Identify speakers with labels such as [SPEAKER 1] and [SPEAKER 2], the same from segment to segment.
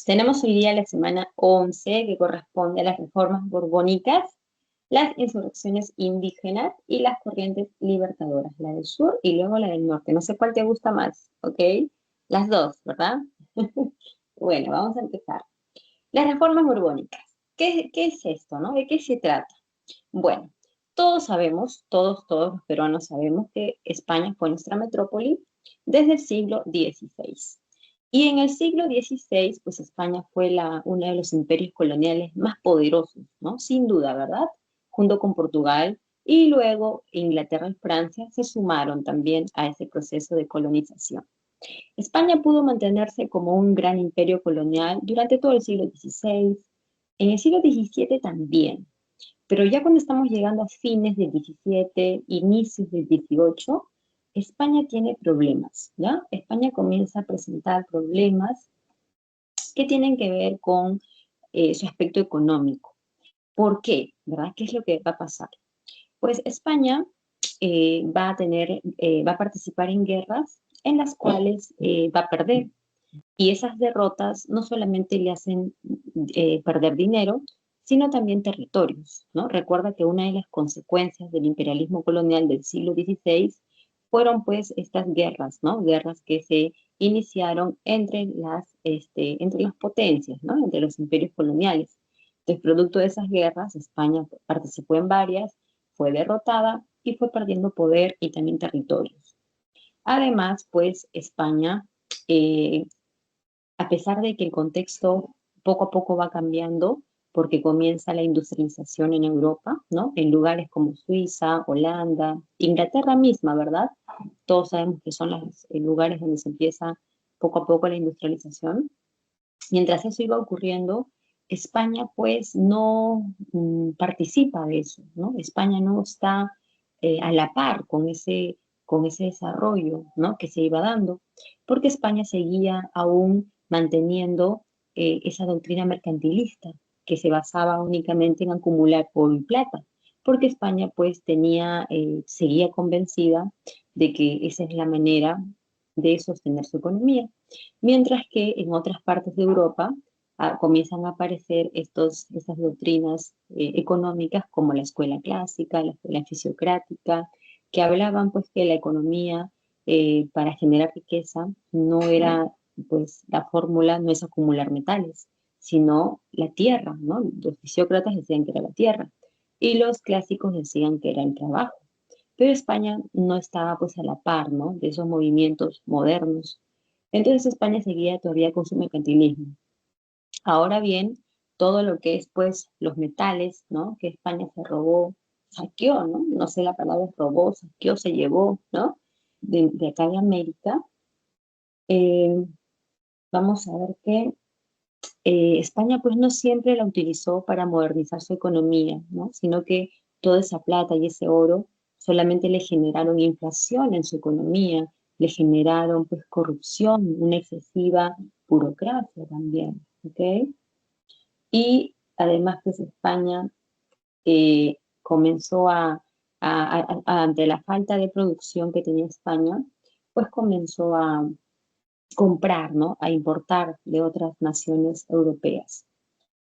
[SPEAKER 1] Tenemos hoy día la semana 11 que corresponde a las reformas borbónicas, las insurrecciones indígenas y las corrientes libertadoras, la del sur y luego la del norte. No sé cuál te gusta más, ¿ok? Las dos, ¿verdad? Bueno, vamos a empezar. Las reformas borbónicas. ¿Qué es esto, no? ¿De qué se trata? Bueno, todos sabemos, todos los peruanos sabemos que España fue nuestra metrópoli desde el siglo XVI. Y en el siglo XVI, pues España fue uno de los imperios coloniales más poderosos, ¿no? Sin duda, ¿verdad? Junto con Portugal y luego Inglaterra y Francia se sumaron también a ese proceso de colonización. España pudo mantenerse como un gran imperio colonial durante todo el siglo XVI, en el siglo XVII también, pero ya cuando estamos llegando a fines del 17, inicios del 18, España tiene problemas, ¿ya? España comienza a presentar problemas que tienen que ver con su aspecto económico. ¿Por qué? ¿Verdad? ¿Qué es lo que va a pasar? Pues España va a participar en guerras en las cuales va a perder. Y esas derrotas no solamente le hacen perder dinero, sino también territorios, ¿no? Recuerda que una de las consecuencias del imperialismo colonial del siglo XVI fueron pues estas guerras, ¿no? Guerras que se iniciaron entre las potencias, ¿no? Entre los imperios coloniales. Entonces, producto de esas guerras, España participó en varias, fue derrotada y fue perdiendo poder y también territorios. Además, pues España eh, a pesar de que el contexto poco a poco va cambiando, porque comienza la industrialización en Europa, ¿no? En lugares como Suiza, Holanda, Inglaterra misma, ¿verdad? Todos sabemos que son los lugares donde se empieza poco a poco la industrialización. Mientras eso iba ocurriendo, España pues no participa de eso, ¿no? España no está a la par con ese desarrollo, ¿no? Que se iba dando, porque España seguía aún manteniendo esa doctrina mercantilista que se basaba únicamente en acumular oro y plata, porque España pues seguía convencida de que esa es la manera de sostener su economía. Mientras que en otras partes de Europa comienzan a aparecer estas doctrinas económicas como la escuela clásica, la escuela fisiocrática, que hablaban pues que la economía para generar riqueza no era, pues la fórmula no es acumular metales, sino la tierra, ¿no? Los fisiócratas decían que era la tierra y los clásicos decían que era el trabajo. Pero España no estaba pues a la par, ¿no? De esos movimientos modernos. Entonces España seguía todavía con su mercantilismo. Ahora bien, todo lo que es pues los metales, ¿no? Que España se robó, saqueó, ¿no? No sé la palabra robó, saqueó, se llevó, ¿no? De acá de América. Eh, Vamos a ver que España pues no siempre la utilizó para modernizar su economía, ¿no? Sino que toda esa plata y ese oro solamente le generaron inflación en su economía, le generaron pues corrupción, una excesiva burocracia también, ¿ok? Y además pues España comenzó ante la falta de producción que tenía España, pues comenzó a comprar, ¿no? A importar de otras naciones europeas.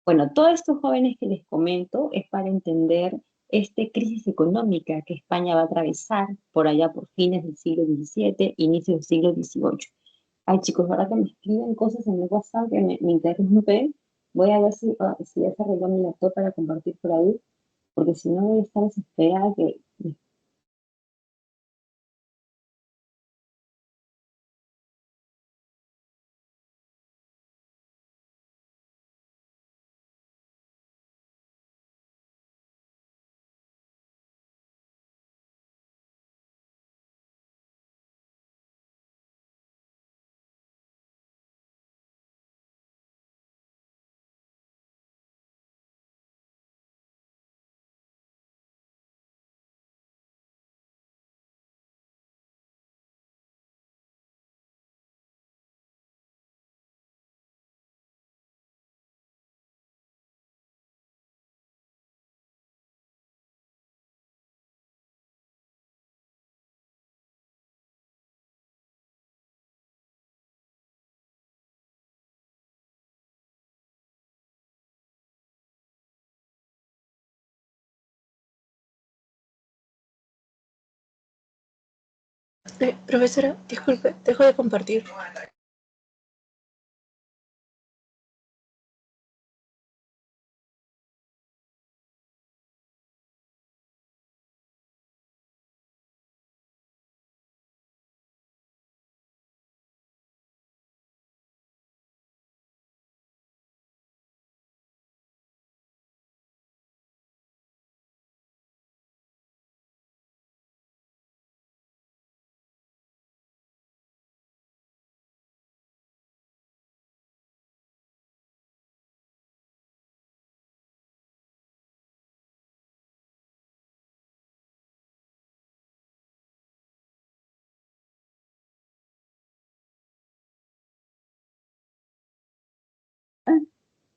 [SPEAKER 1] Bueno, todos estos jóvenes que les comento es para entender esta crisis económica que España va a atravesar por allá por fines del siglo XVII, inicio del siglo XVIII. Ay, chicos, ahora que me escriben cosas en el WhatsApp que me interrumpen, voy a ver si ya se arregló mi laptop para compartir por ahí, porque si no voy a estar desesperada que
[SPEAKER 2] Profesora, disculpe, dejo de compartir.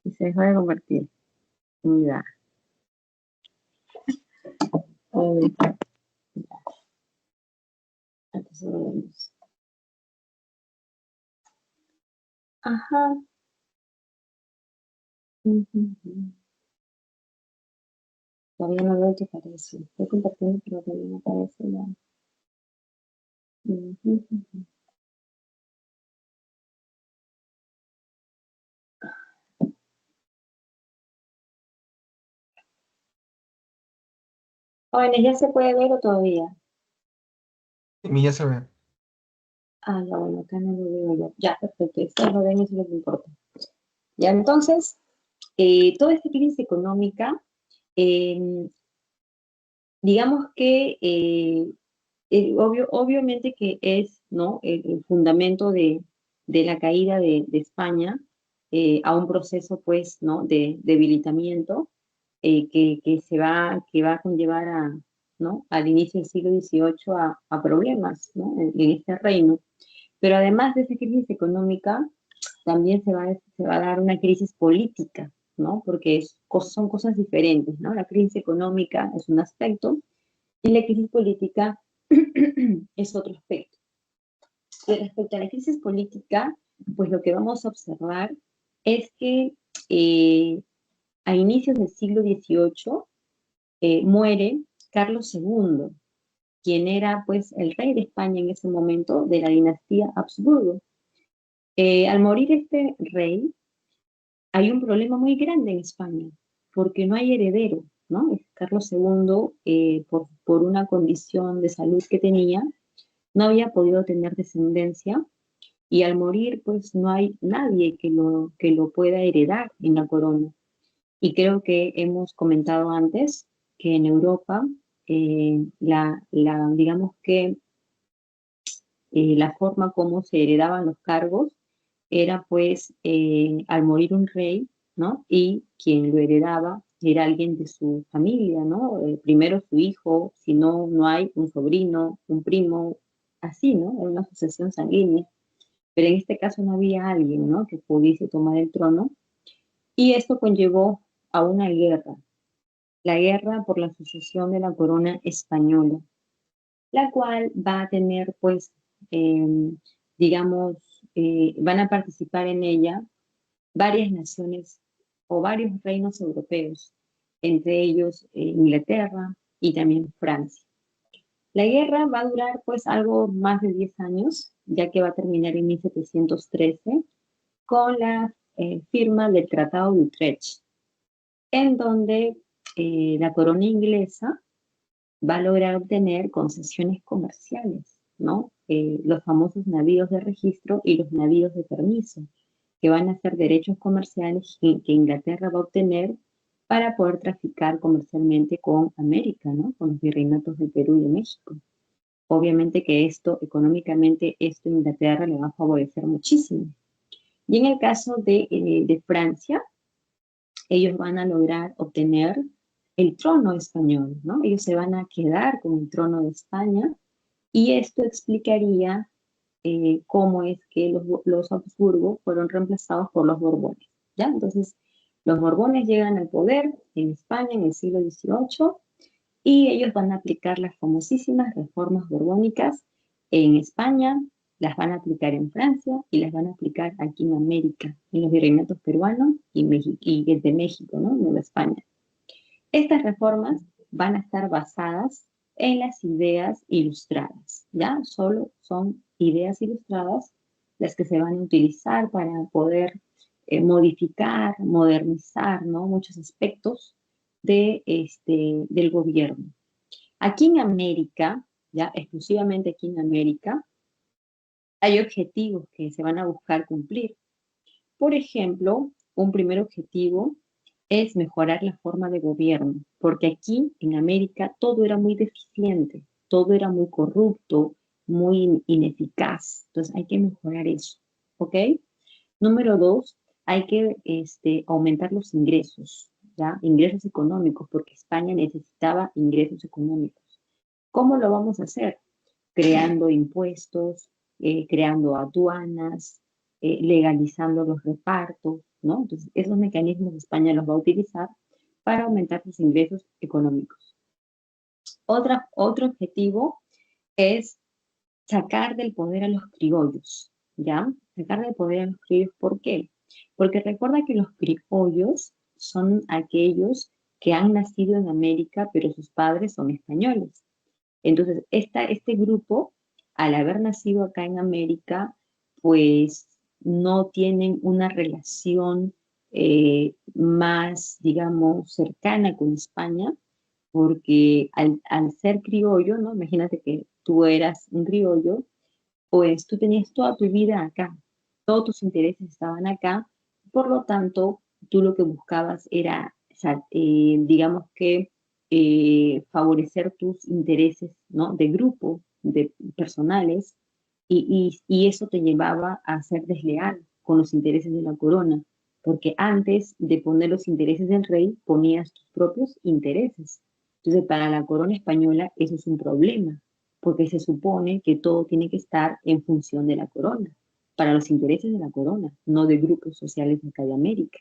[SPEAKER 1] Y se dejó de convertir. Mira. Entonces lo vemos. Ajá. Todavía no veo que aparece. Estoy compartiendo, pero todavía no aparece ya. Jóvenes, ¿ya se puede ver o todavía?
[SPEAKER 3] A mí ya se ve.
[SPEAKER 1] Ah, ya, bueno, acá no lo veo yo. Ya, perfecto. Ustedes lo ven, eso es lo que importa. Ya, entonces, toda esta crisis económica, digamos que obviamente que es, ¿no?, el fundamento de la caída de España a un proceso, pues, ¿no?, de debilitamiento que va a conllevar ¿no?, al inicio del siglo XVIII a problemas, ¿no?, en este reino. Pero además de esa crisis económica, también se va a dar una crisis política, ¿no? Porque son cosas diferentes, ¿no? La crisis económica es un aspecto y la crisis política es otro aspecto. Y respecto a la crisis política, pues lo que vamos a observar es que a inicios del siglo XVIII muere Carlos II, quien era pues el rey de España en ese momento de la dinastía Habsburgo. Al morir este rey, hay un problema muy grande en España, porque no hay heredero, ¿no? Carlos II, por una condición de salud que tenía, no había podido tener descendencia y al morir, pues no hay nadie que lo pueda heredar en la corona. Y creo que hemos comentado antes que en Europa, digamos que la forma como se heredaban los cargos era pues al morir un rey, ¿no? Y quien lo heredaba era alguien de su familia, ¿no? Primero su hijo, si no, no hay un sobrino, un primo, así, ¿no? Era una sucesión sanguínea. Pero en este caso no había alguien, ¿no?, que pudiese tomar el trono. Y esto conllevó a una guerra, la guerra por la sucesión de la corona española, la cual va a tener, pues, digamos, van a participar en ella varias naciones o varios reinos europeos, entre ellos Inglaterra y también Francia. La guerra va a durar pues algo más de 10 años, ya que va a terminar en 1713 con la firma del Tratado de Utrecht, en donde la corona inglesa va a lograr obtener concesiones comerciales, ¿no? Los famosos navíos de registro y los navíos de permiso, que van a ser derechos comerciales que Inglaterra va a obtener para poder traficar comercialmente con América, ¿no? Con los virreinatos de Perú y de México. Obviamente que esto, económicamente, esto a Inglaterra le va a favorecer muchísimo. Y en el caso de Francia, ellos van a lograr obtener el trono español, ¿no? Ellos se van a quedar con el trono de España y esto explicaría cómo es que los Habsburgo fueron reemplazados por los Borbones, ¿ya? Entonces, los Borbones llegan al poder en España en el siglo XVIII y ellos van a aplicar las famosísimas reformas borbónicas en España, las van a aplicar en Francia y las van a aplicar aquí en América, en los virreinatos peruanos y el de México, ¿no? Nueva España. Estas reformas van a estar basadas en las ideas ilustradas, ¿ya? Solo son ideas ilustradas las que se van a utilizar para poder modificar, modernizar, ¿no? Muchos aspectos del gobierno. Aquí en América, ya exclusivamente aquí en América, hay objetivos que se van a buscar cumplir. Por ejemplo, un primer objetivo es mejorar la forma de gobierno, porque aquí en América todo era muy deficiente, todo era muy corrupto, muy ineficaz. Entonces hay que mejorar eso, ¿ok? Número dos, hay que aumentar los ingresos, ¿ya? Ingresos económicos, porque España necesitaba ingresos económicos. ¿Cómo lo vamos a hacer? Creando impuestos, creando aduanas, legalizando los repartos, ¿no? Entonces, esos mecanismos España los va a utilizar para aumentar sus ingresos económicos. Otro objetivo es sacar del poder a los criollos, ¿ya? Sacar del poder a los criollos, ¿por qué? Porque recuerda que los criollos son aquellos que han nacido en América, pero sus padres son españoles. Entonces, este grupo, al haber nacido acá en América, pues no tienen una relación más, digamos, cercana con España, porque al ser criollo, ¿no? Imagínate que tú eras un criollo, pues tú tenías toda tu vida acá, todos tus intereses estaban acá, por lo tanto, tú lo que buscabas era, o sea, digamos que favorecer tus intereses, ¿no? De grupo, de personales, y eso te llevaba a ser desleal con los intereses de la corona, porque antes de poner los intereses del rey, ponías tus propios intereses. Entonces, para la corona española eso es un problema, porque se supone que todo tiene que estar en función de la corona, para los intereses de la corona, no de grupos sociales de acá de América.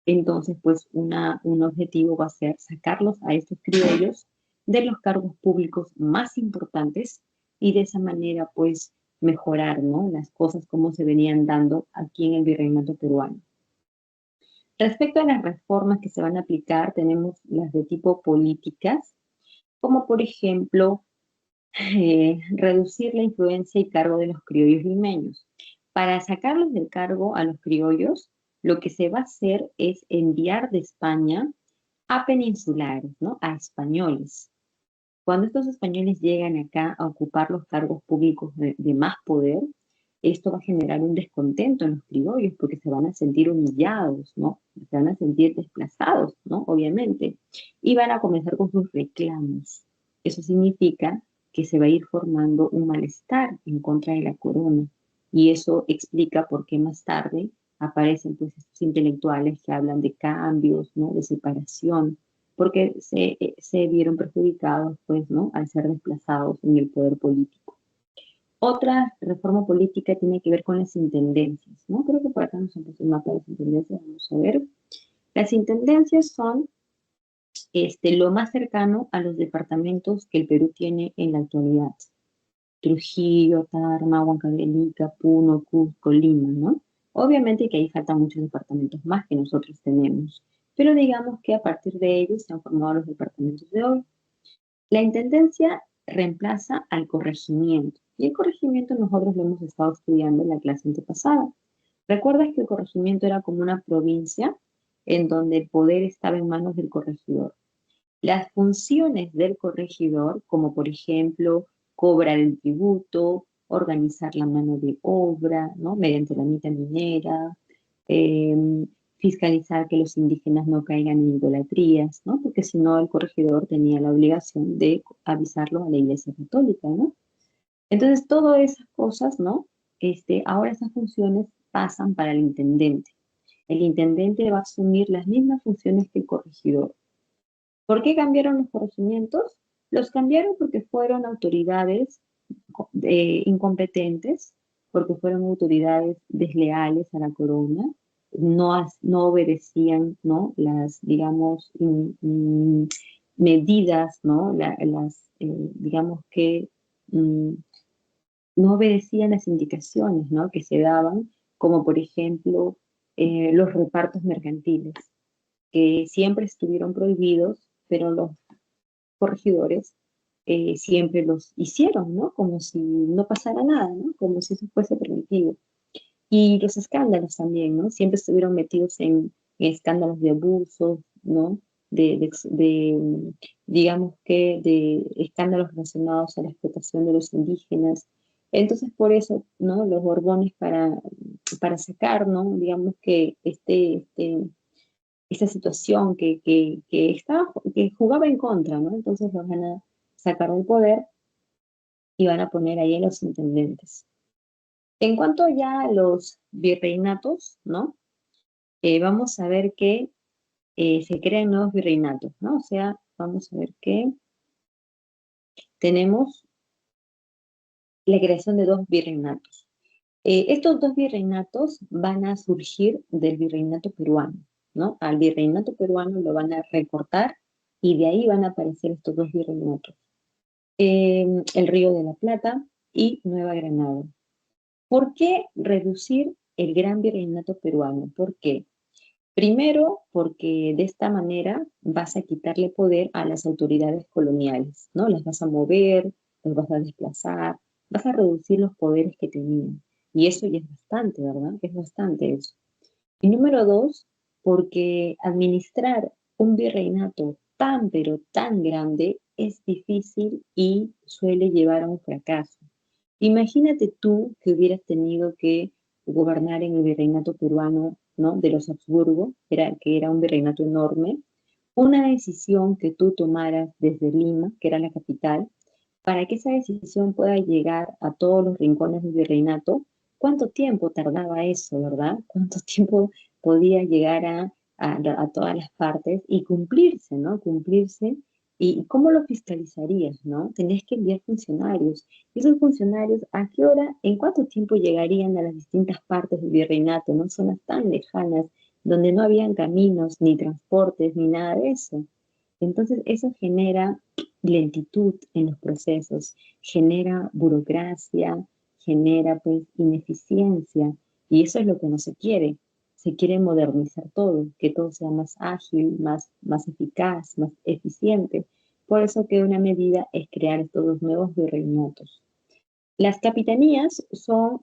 [SPEAKER 1] Entonces, pues un objetivo va a ser sacarlos a estos criollos de los cargos públicos más importantes y de esa manera, pues, mejorar, ¿no? Las cosas como se venían dando aquí en el virreinato peruano. Respecto a las reformas que se van a aplicar, tenemos las de tipo políticas, como por ejemplo reducir la influencia y cargo de los criollos limeños. Para sacarlos del cargo a los criollos, lo que se va a hacer es enviar de España a peninsulares, ¿no? A españoles. Cuando estos españoles llegan acá a ocupar los cargos públicos de más poder, esto va a generar un descontento en los criollos porque se van a sentir humillados, ¿no? Se van a sentir desplazados, ¿no? Obviamente. Y van a comenzar con sus reclamos. Eso significa que se va a ir formando un malestar en contra de la corona. Y eso explica por qué más tarde aparecen pues estos intelectuales que hablan de cambios, ¿no? De separación, porque se vieron perjudicados, pues, ¿no? Al ser desplazados en el poder político. Otra reforma política tiene que ver con las intendencias, ¿no? Creo que por acá nos han puesto el mapa de las intendencias, vamos a ver. Las intendencias son lo más cercano a los departamentos que el Perú tiene en la actualidad. Trujillo, Tarma, Huancavelica, Puno, Cusco, Lima, ¿no? Obviamente que ahí faltan muchos departamentos más que nosotros tenemos, pero digamos que a partir de ellos se han formado los departamentos de hoy. La intendencia reemplaza al corregimiento, y el corregimiento nosotros lo hemos estado estudiando en la clase antepasada. ¿Recuerdas que el corregimiento era como una provincia en donde el poder estaba en manos del corregidor? Las funciones del corregidor, como por ejemplo cobrar el tributo, organizar la mano de obra, ¿no? Mediante la mitad minera, eh, fiscalizar que los indígenas no caigan en idolatrías, ¿no? Porque si no, el corregidor tenía la obligación de avisarlo a la Iglesia Católica, ¿no? Entonces, todas esas cosas, ¿no? Ahora esas funciones pasan para el intendente. El intendente va a asumir las mismas funciones que el corregidor. ¿Por qué cambiaron los corregimientos? Los cambiaron porque fueron autoridades incompetentes, porque fueron autoridades desleales a la corona, no obedecían, ¿no? Las, digamos, medidas, ¿no? Digamos que mm, no obedecían las indicaciones, ¿no? Que se daban, como por ejemplo los repartos mercantiles, que siempre estuvieron prohibidos, pero los corregidores siempre los hicieron, ¿no? Como si no pasara nada, ¿no? Como si eso fuese permitido. Y los escándalos también, ¿no? Siempre estuvieron metidos en escándalos de abusos, ¿no? Digamos que, de escándalos relacionados a la explotación de los indígenas. Entonces, por eso, ¿no? Los Borbones para sacar, ¿no? Digamos que esta situación que jugaba en contra, ¿no? Entonces los van a sacar del poder y van a poner ahí a los intendentes. En cuanto ya a los virreinatos, ¿no? Vamos a ver que se crean nuevos virreinatos, ¿no? O sea, vamos a ver que tenemos la creación de dos virreinatos. Estos dos virreinatos van a surgir del virreinato peruano, ¿no? Al virreinato peruano lo van a recortar y de ahí van a aparecer estos dos virreinatos. El Río de la Plata y Nueva Granada. ¿Por qué reducir el gran virreinato peruano? ¿Por qué? Primero, porque de esta manera vas a quitarle poder a las autoridades coloniales, ¿no? Las vas a mover, las vas a desplazar, vas a reducir los poderes que tenían. Y eso ya es bastante, ¿verdad? Es bastante eso. Y número dos, porque administrar un virreinato tan, pero tan grande es difícil y suele llevar a un fracaso. Imagínate tú que hubieras tenido que gobernar en el virreinato peruano, ¿no? De los Habsburgo, que era un virreinato enorme. Una decisión que tú tomaras desde Lima, que era la capital, para que esa decisión pueda llegar a todos los rincones del virreinato, ¿cuánto tiempo tardaba eso, verdad? ¿Cuánto tiempo podía llegar a todas las partes y cumplirse, ¿no? Cumplirse. ¿Y cómo lo fiscalizarías, no? Tenías que enviar funcionarios. ¿Y esos funcionarios a qué hora, en cuánto tiempo llegarían a las distintas partes del virreinato, no? Zonas tan lejanas, donde no habían caminos, ni transportes, ni nada de eso. Entonces, eso genera lentitud en los procesos, genera burocracia, genera pues ineficiencia y eso es lo que no se quiere. Se quiere modernizar todo, que todo sea más ágil, más eficaz, más eficiente. Por eso que una medida es crear estos dos nuevos virreinatos. Las capitanías son,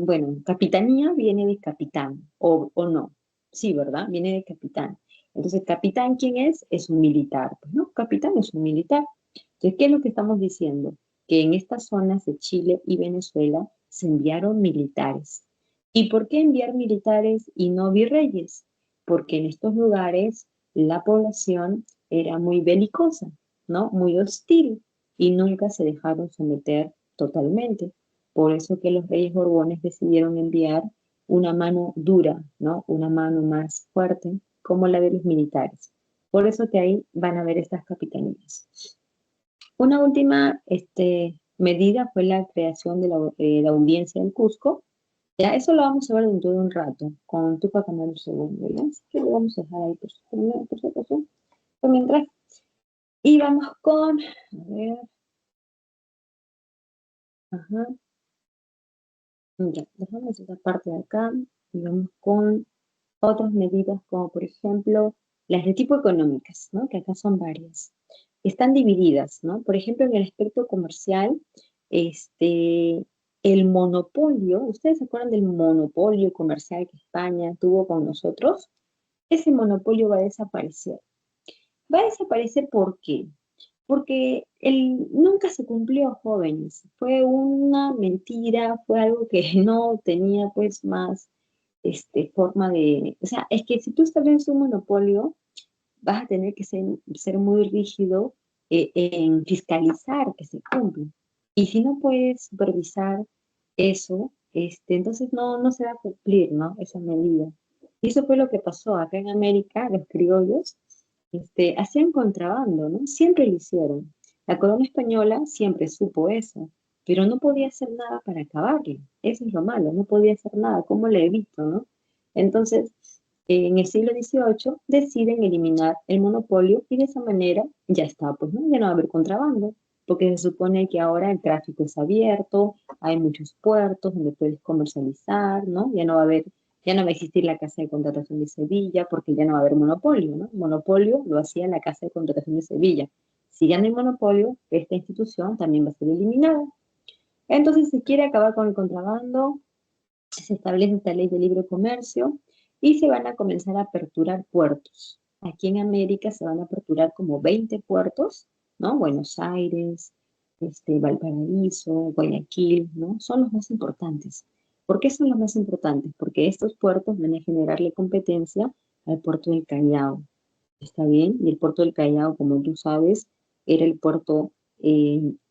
[SPEAKER 1] bueno, capitanía viene de capitán, o no. Sí, ¿verdad? Viene de capitán. Entonces, capitán, ¿quién es? Es un militar. Pues no, capitán es un militar. Entonces, ¿qué es lo que estamos diciendo? Que en estas zonas de Chile y Venezuela se enviaron militares. ¿Y por qué enviar militares y no virreyes? Porque en estos lugares la población era muy belicosa, ¿no? Muy hostil y nunca se dejaron someter totalmente. Por eso que los reyes Borbones decidieron enviar una mano dura, ¿no? Una mano más fuerte, como la de los militares. Por eso que ahí van a ver estas capitanías. Una última medida fue la creación de la audiencia del Cusco. Ya, eso lo vamos a ver dentro de un rato, con Tupac Amaru II, ¿ya? Así que lo vamos a dejar ahí por si acaso. Por mientras. Y vamos con, a ver, ajá, ya, dejamos esa parte de acá y vamos con otras medidas como por ejemplo las de tipo económicas, ¿no? Que acá son varias. Están divididas, ¿no? Por ejemplo, en el aspecto comercial, el monopolio, ¿ustedes se acuerdan del monopolio comercial que España tuvo con nosotros? Ese monopolio va a desaparecer. Va a desaparecer ¿por qué? Porque nunca se cumplió, jóvenes. Fue una mentira, fue algo que no tenía pues más forma de... O sea, es que si tú estableces un monopolio, vas a tener que ser muy rígido en fiscalizar que se cumpla. Y si no puedes supervisar eso, entonces no se va a cumplir, ¿no? Esa medida. Y eso fue lo que pasó acá en América, los criollos hacían contrabando, ¿no? Siempre lo hicieron. La corona española siempre supo eso, pero no podía hacer nada para acabarlo. Eso es lo malo, no podía hacer nada. ¿Cómo le evito, no? Entonces, en el siglo XVIII deciden eliminar el monopolio y de esa manera ya está, pues, ¿no? Ya no va a haber contrabando, porque se supone que ahora el tráfico es abierto, hay muchos puertos donde puedes comercializar, ¿no? Ya no va a existir la Casa de Contratación de Sevilla porque ya no va a haber monopolio, ¿no? Monopolio lo hacía la Casa de Contratación de Sevilla. Si ya no hay monopolio, esta institución también va a ser eliminada. Entonces se quiere acabar con el contrabando, se establece esta ley de libre comercio y se van a comenzar a aperturar puertos. Aquí en América se van a aperturar como 20 puertos, ¿no? Buenos Aires, Valparaíso, Guayaquil, ¿no? Son los más importantes. ¿Por qué son los más importantes? Porque estos puertos van a generarle competencia al puerto del Callao. ¿Está bien? Y el puerto del Callao, como tú sabes, era el puerto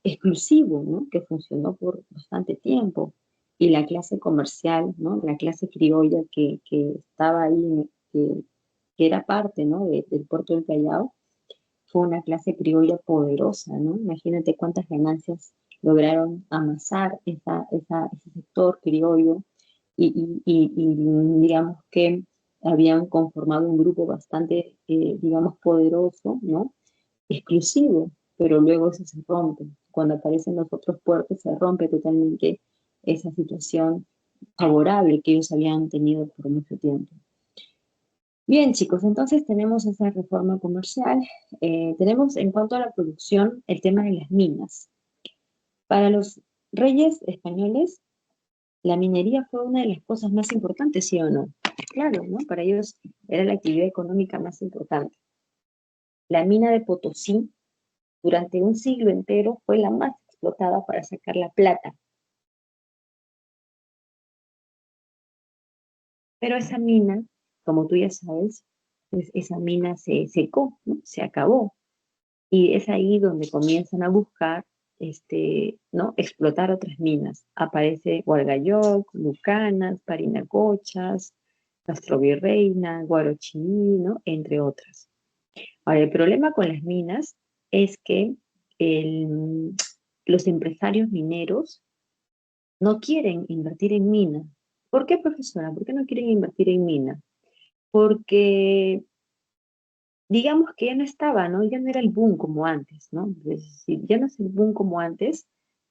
[SPEAKER 1] exclusivo, ¿no? Que funcionó por bastante tiempo. Y la clase comercial, ¿no? La clase criolla que estaba ahí, que era parte, ¿no? Del puerto del Callao, fue una clase criolla poderosa, ¿no? Imagínate cuántas ganancias lograron amasar ese sector criollo y digamos que habían conformado un grupo bastante, digamos, poderoso, ¿no? Exclusivo, pero luego eso se rompe. Cuando aparecen los otros puertos se rompe totalmente esa situación favorable que ellos habían tenido por mucho tiempo. Bien, chicos, entonces tenemos esa reforma comercial. Tenemos en cuanto a la producción el tema de las minas. Para los reyes españoles, la minería fue una de las cosas más importantes, ¿sí o no? Claro, ¿no? Para ellos era la actividad económica más importante. La mina de Potosí, durante un siglo entero, fue la más explotada para sacar la plata. Pero esa mina, como tú ya sabes, pues esa mina se secó, ¿no? Se acabó. Y es ahí donde comienzan a buscar, ¿no? Explotar otras minas. Aparece Hualgayoc, Lucanas, Parinacochas, Castro Virreina, Guarochiní, ¿no? Entre otras. Ahora, el problema con las minas es que los empresarios mineros no quieren invertir en mina. ¿Por qué, profesora? ¿Por qué no quieren invertir en mina? Porque digamos que ya no estaba, ¿no? Ya no era el boom como antes, ¿no? Es decir, ya no es el boom como antes.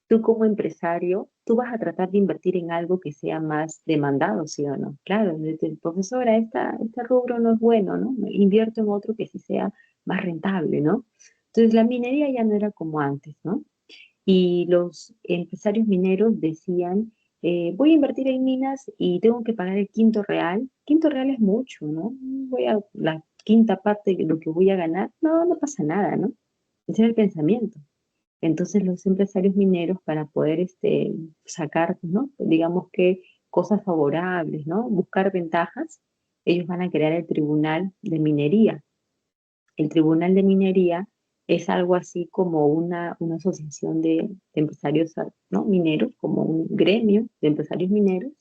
[SPEAKER 1] Tú como empresario, tú vas a tratar de invertir en algo que sea más demandado, ¿sí o no? Claro, profesora, este rubro no es bueno, ¿no? Invierto en otro que sí sea más rentable, ¿no? Entonces la minería ya no era como antes, ¿no? Y los empresarios mineros decían, voy a invertir en minas y tengo que pagar el quinto real. Quinto real es mucho, ¿no? Voy a la quinta parte de lo que voy a ganar. No, no pasa nada, ¿no? Ese era el pensamiento. Entonces los empresarios mineros para poder sacar, ¿no? Digamos que cosas favorables, ¿no? Buscar ventajas, ellos van a crear el Tribunal de Minería. El Tribunal de Minería es algo así como una asociación de empresarios, ¿no? Mineros, como un gremio de empresarios mineros,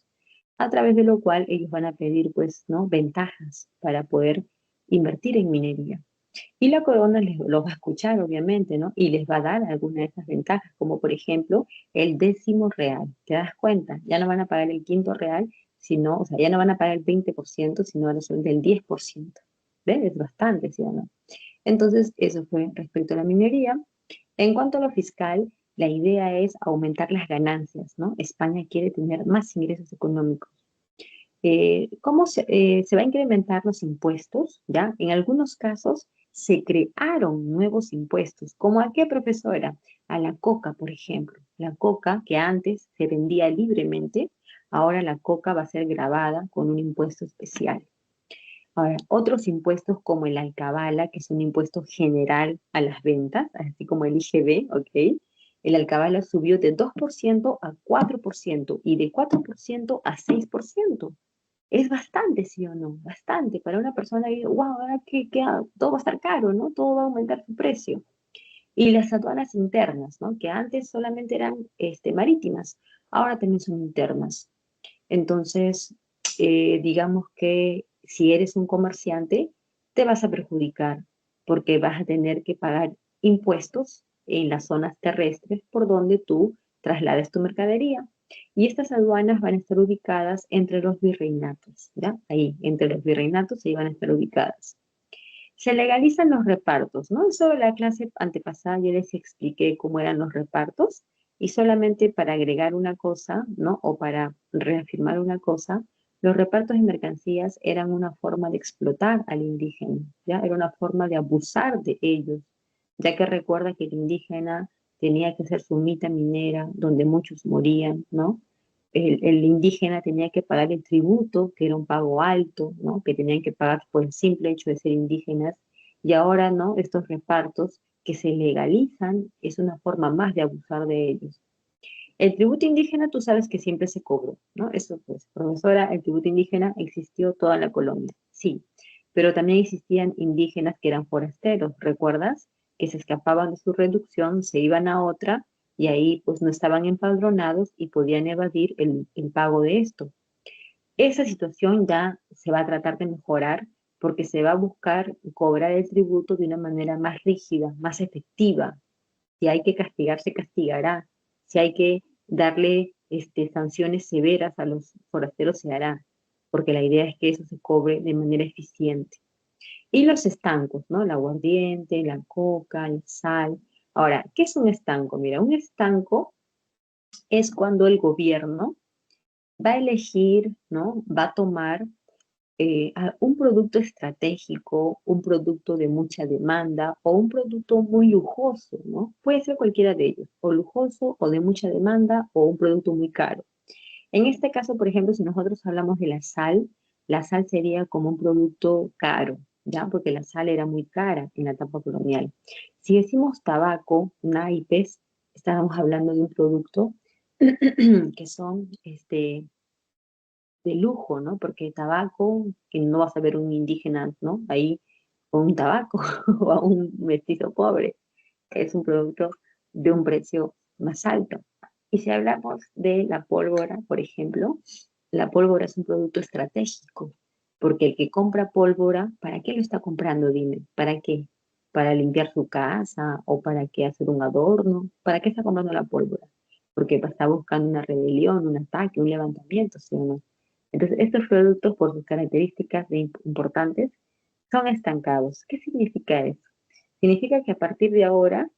[SPEAKER 1] a través de lo cual ellos van a pedir, pues, ¿no? Ventajas para poder invertir en minería. Y la corona los va a escuchar, obviamente, ¿no? Y les va a dar alguna de esas ventajas, como por ejemplo el 10º real. ¿Te das cuenta? Ya no van a pagar el quinto real, sino, o sea, ya no van a pagar el 20%, sino ahora son del 10%. ¿Ves? Es bastante, ¿sí o no? Entonces, eso fue respecto a la minería. En cuanto a lo fiscal, la idea es aumentar las ganancias, ¿no? España quiere tener más ingresos económicos. ¿Cómo se va a incrementar los impuestos? ¿Ya? En algunos casos se crearon nuevos impuestos. ¿Cómo a qué, profesora? A la coca, por ejemplo. La coca, que antes se vendía libremente, ahora la coca va a ser gravada con un impuesto especial. Ahora, otros impuestos como el alcabala, que es un impuesto general a las ventas, así como el IGB, ¿ok? El alcabala subió de 2% a 4% y de 4% a 6%. Es bastante, ¿sí o no? Bastante. Para una persona que dice, wow, ahora todo va a estar caro, ¿no? Todo va a aumentar su precio. Y las aduanas internas, ¿no? Que antes solamente eran marítimas, ahora también son internas. Entonces, digamos que si eres un comerciante, te vas a perjudicar porque vas a tener que pagar impuestos en las zonas terrestres por donde tú traslades tu mercadería. Y estas aduanas van a estar ubicadas entre los virreinatos, ¿ya? Ahí, entre los virreinatos, ahí van a estar ubicadas. Se legalizan los repartos, ¿no? Eso la clase antepasada yo les expliqué cómo eran los repartos y solamente para agregar una cosa, ¿no? O para reafirmar una cosa, los repartos de mercancías eran una forma de explotar al indígena, ¿ya? Era una forma de abusar de ellos, ya que recuerda que el indígena tenía que hacer su mita minera, donde muchos morían, ¿no? El indígena tenía que pagar el tributo, que era un pago alto, ¿no? Que tenían que pagar por el simple hecho de ser indígenas, y ahora, ¿no? Estos repartos que se legalizan es una forma más de abusar de ellos. El tributo indígena, tú sabes que siempre se cobró, ¿no? Eso, pues, profesora, el tributo indígena existió toda la colonia, sí, pero también existían indígenas que eran forasteros, ¿recuerdas? Que se escapaban de su reducción, se iban a otra y ahí pues no estaban empadronados y podían evadir el pago de esto. Esa situación ya se va a tratar de mejorar porque se va a buscar cobrar el tributo de una manera más rígida, más efectiva. Si hay que castigar, se castigará. Si hay que darle sanciones severas a los forasteros, se hará, porque la idea es que eso se cobre de manera eficiente. Y los estancos, ¿no? El aguardiente, la coca, la sal. Ahora, ¿qué es un estanco? Mira, un estanco es cuando el gobierno va a elegir, ¿no? Va a tomar un producto estratégico, un producto de mucha demanda o un producto muy lujoso, ¿no? Puede ser cualquiera de ellos, o lujoso o de mucha demanda o un producto muy caro. En este caso, por ejemplo, si nosotros hablamos de la sal sería como un producto caro, ¿ya? Porque la sal era muy cara en la etapa colonial. Si decimos tabaco, naipes, estábamos hablando de un producto que son de lujo, ¿no? Porque tabaco, que no vas a ver un indígena, ¿no? Ahí con un tabaco o a un mestizo pobre. Es un producto de un precio más alto. Y si hablamos de la pólvora, por ejemplo, la pólvora es un producto estratégico, porque el que compra pólvora, ¿para qué lo está comprando? Dime, ¿para qué? ¿Para limpiar su casa o para qué hacer un adorno? ¿Para qué está comprando la pólvora? Porque está buscando una rebelión, un ataque, un levantamiento, ¿sí o no? Entonces, estos productos, por sus características importantes, son estancados. ¿Qué significa eso? Significa que a partir de ahora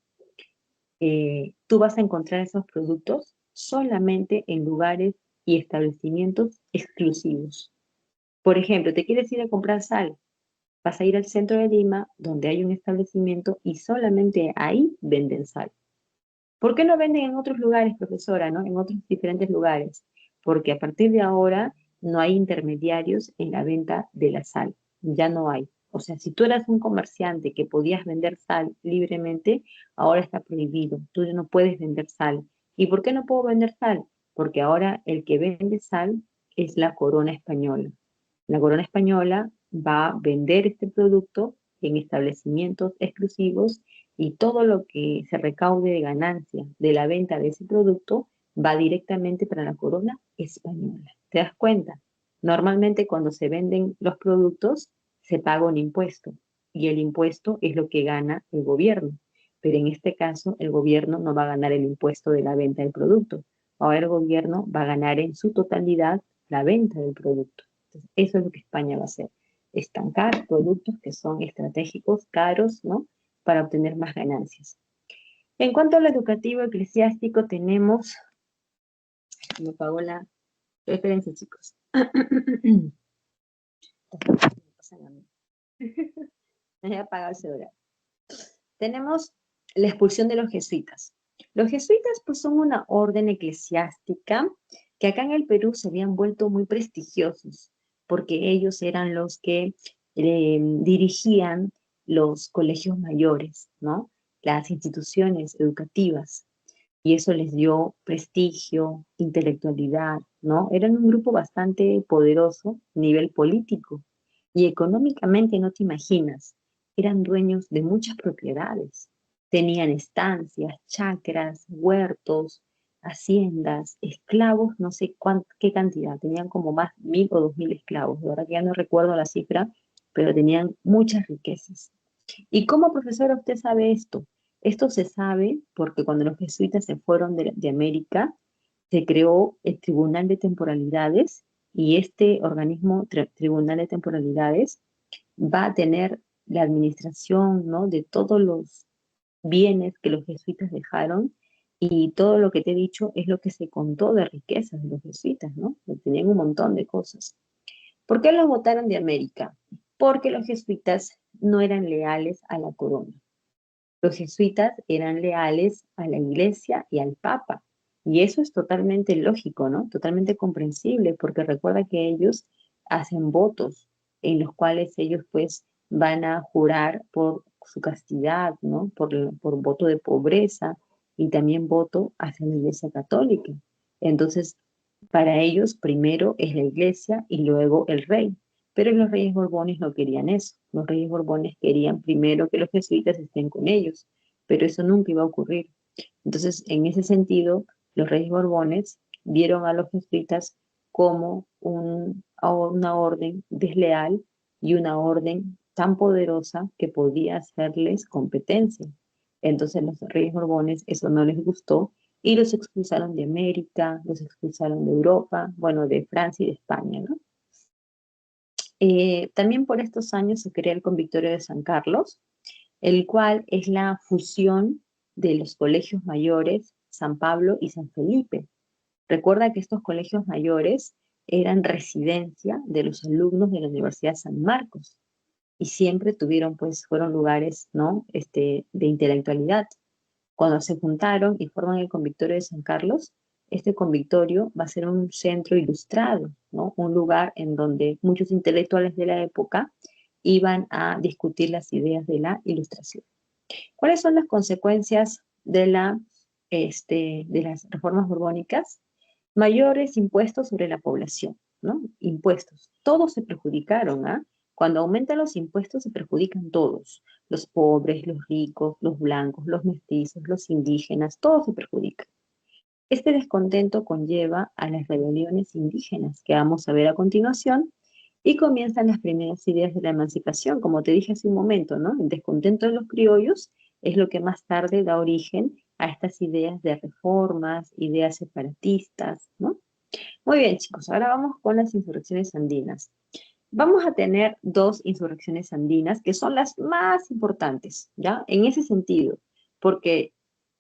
[SPEAKER 1] tú vas a encontrar esos productos solamente en lugares y establecimientos exclusivos. Por ejemplo, te quieres ir a comprar sal, vas a ir al centro de Lima, donde hay un establecimiento y solamente ahí venden sal. ¿Por qué no venden en otros lugares, profesora, no? En otros diferentes lugares. Porque a partir de ahora no hay intermediarios en la venta de la sal. Ya no hay. O sea, si tú eras un comerciante que podías vender sal libremente, ahora está prohibido. Tú ya no puedes vender sal. ¿Y por qué no puedo vender sal? Porque ahora el que vende sal es la corona española. La corona española va a vender este producto en establecimientos exclusivos y todo lo que se recaude de ganancia de la venta de ese producto va directamente para la corona española. ¿Te das cuenta? Normalmente cuando se venden los productos se paga un impuesto y el impuesto es lo que gana el gobierno. Pero en este caso el gobierno no va a ganar el impuesto de la venta del producto. Ahora el gobierno va a ganar en su totalidad la venta del producto. Entonces, eso es lo que España va a hacer. Estancar productos que son estratégicos, caros, ¿no? Para obtener más ganancias. En cuanto a lo educativo eclesiástico, tenemos, me pagó la, espérense chicos, me voy a apagar el celular. Tenemos la expulsión de los jesuitas. Los jesuitas pues son una orden eclesiástica que acá en el Perú se habían vuelto muy prestigiosos porque ellos eran los que dirigían los colegios mayores, ¿no? Las instituciones educativas y eso les dio prestigio, intelectualidad, ¿no? Eran un grupo bastante poderoso a nivel político y económicamente no te imaginas, eran dueños de muchas propiedades, tenían estancias, chacras, huertos, haciendas, esclavos, no sé qué cantidad, tenían como más 1.000 o 2.000 esclavos, de verdad que ya no recuerdo la cifra, pero tenían muchas riquezas. ¿Y cómo, profesora, usted sabe esto? Esto se sabe porque cuando los jesuitas se fueron de América, se creó el Tribunal de Temporalidades y este organismo, Tribunal de Temporalidades, va a tener la administración, ¿no? De todos los bienes que los jesuitas dejaron y todo lo que te he dicho es lo que se contó de riquezas de los jesuitas, ¿no? Tenían un montón de cosas. ¿Por qué los votaron de América? Porque los jesuitas no eran leales a la corona. Los jesuitas eran leales a la iglesia y al papa. Y eso es totalmente lógico, ¿no? Totalmente comprensible, porque recuerda que ellos hacen votos en los cuales ellos pues van a jurar por su castidad, ¿no? Por voto de pobreza y también voto hacia la iglesia católica. Entonces, para ellos primero es la iglesia y luego el rey. Pero los reyes borbones no querían eso. Los reyes borbones querían primero que los jesuitas estén con ellos, pero eso nunca iba a ocurrir. Entonces, en ese sentido, los reyes borbones vieron a los jesuitas como una orden desleal y una orden tan poderosa que podía hacerles competencia. Entonces, los reyes borbones eso no les gustó y los expulsaron de América, los expulsaron de Europa, bueno, de Francia y de España, ¿no? También por estos años se crea el Convictorio de San Carlos, el cual es la fusión de los colegios mayores San Pablo y San Felipe. Recuerda que estos colegios mayores eran residencia de los alumnos de la Universidad San Marcos y siempre tuvieron, pues, fueron lugares, ¿no? De intelectualidad. Cuando se juntaron y forman el Convictorio de San Carlos, este convictorio va a ser un centro ilustrado, ¿no? Un lugar en donde muchos intelectuales de la época iban a discutir las ideas de la ilustración. ¿Cuáles son las consecuencias de las reformas borbónicas? Mayores impuestos sobre la población, ¿no? Impuestos. Todos se perjudicaron, ¿ah? Cuando aumentan los impuestos se perjudican todos. Los pobres, los ricos, los blancos, los mestizos, los indígenas, todos se perjudican. Este descontento conlleva a las rebeliones indígenas que vamos a ver a continuación y comienzan las primeras ideas de la emancipación, como te dije hace un momento, ¿no? El descontento de los criollos es lo que más tarde da origen a estas ideas de reformas, ideas separatistas, ¿no? Muy bien, chicos, ahora vamos con las insurrecciones andinas. Vamos a tener dos insurrecciones andinas que son las más importantes, ¿ya? En ese sentido, porque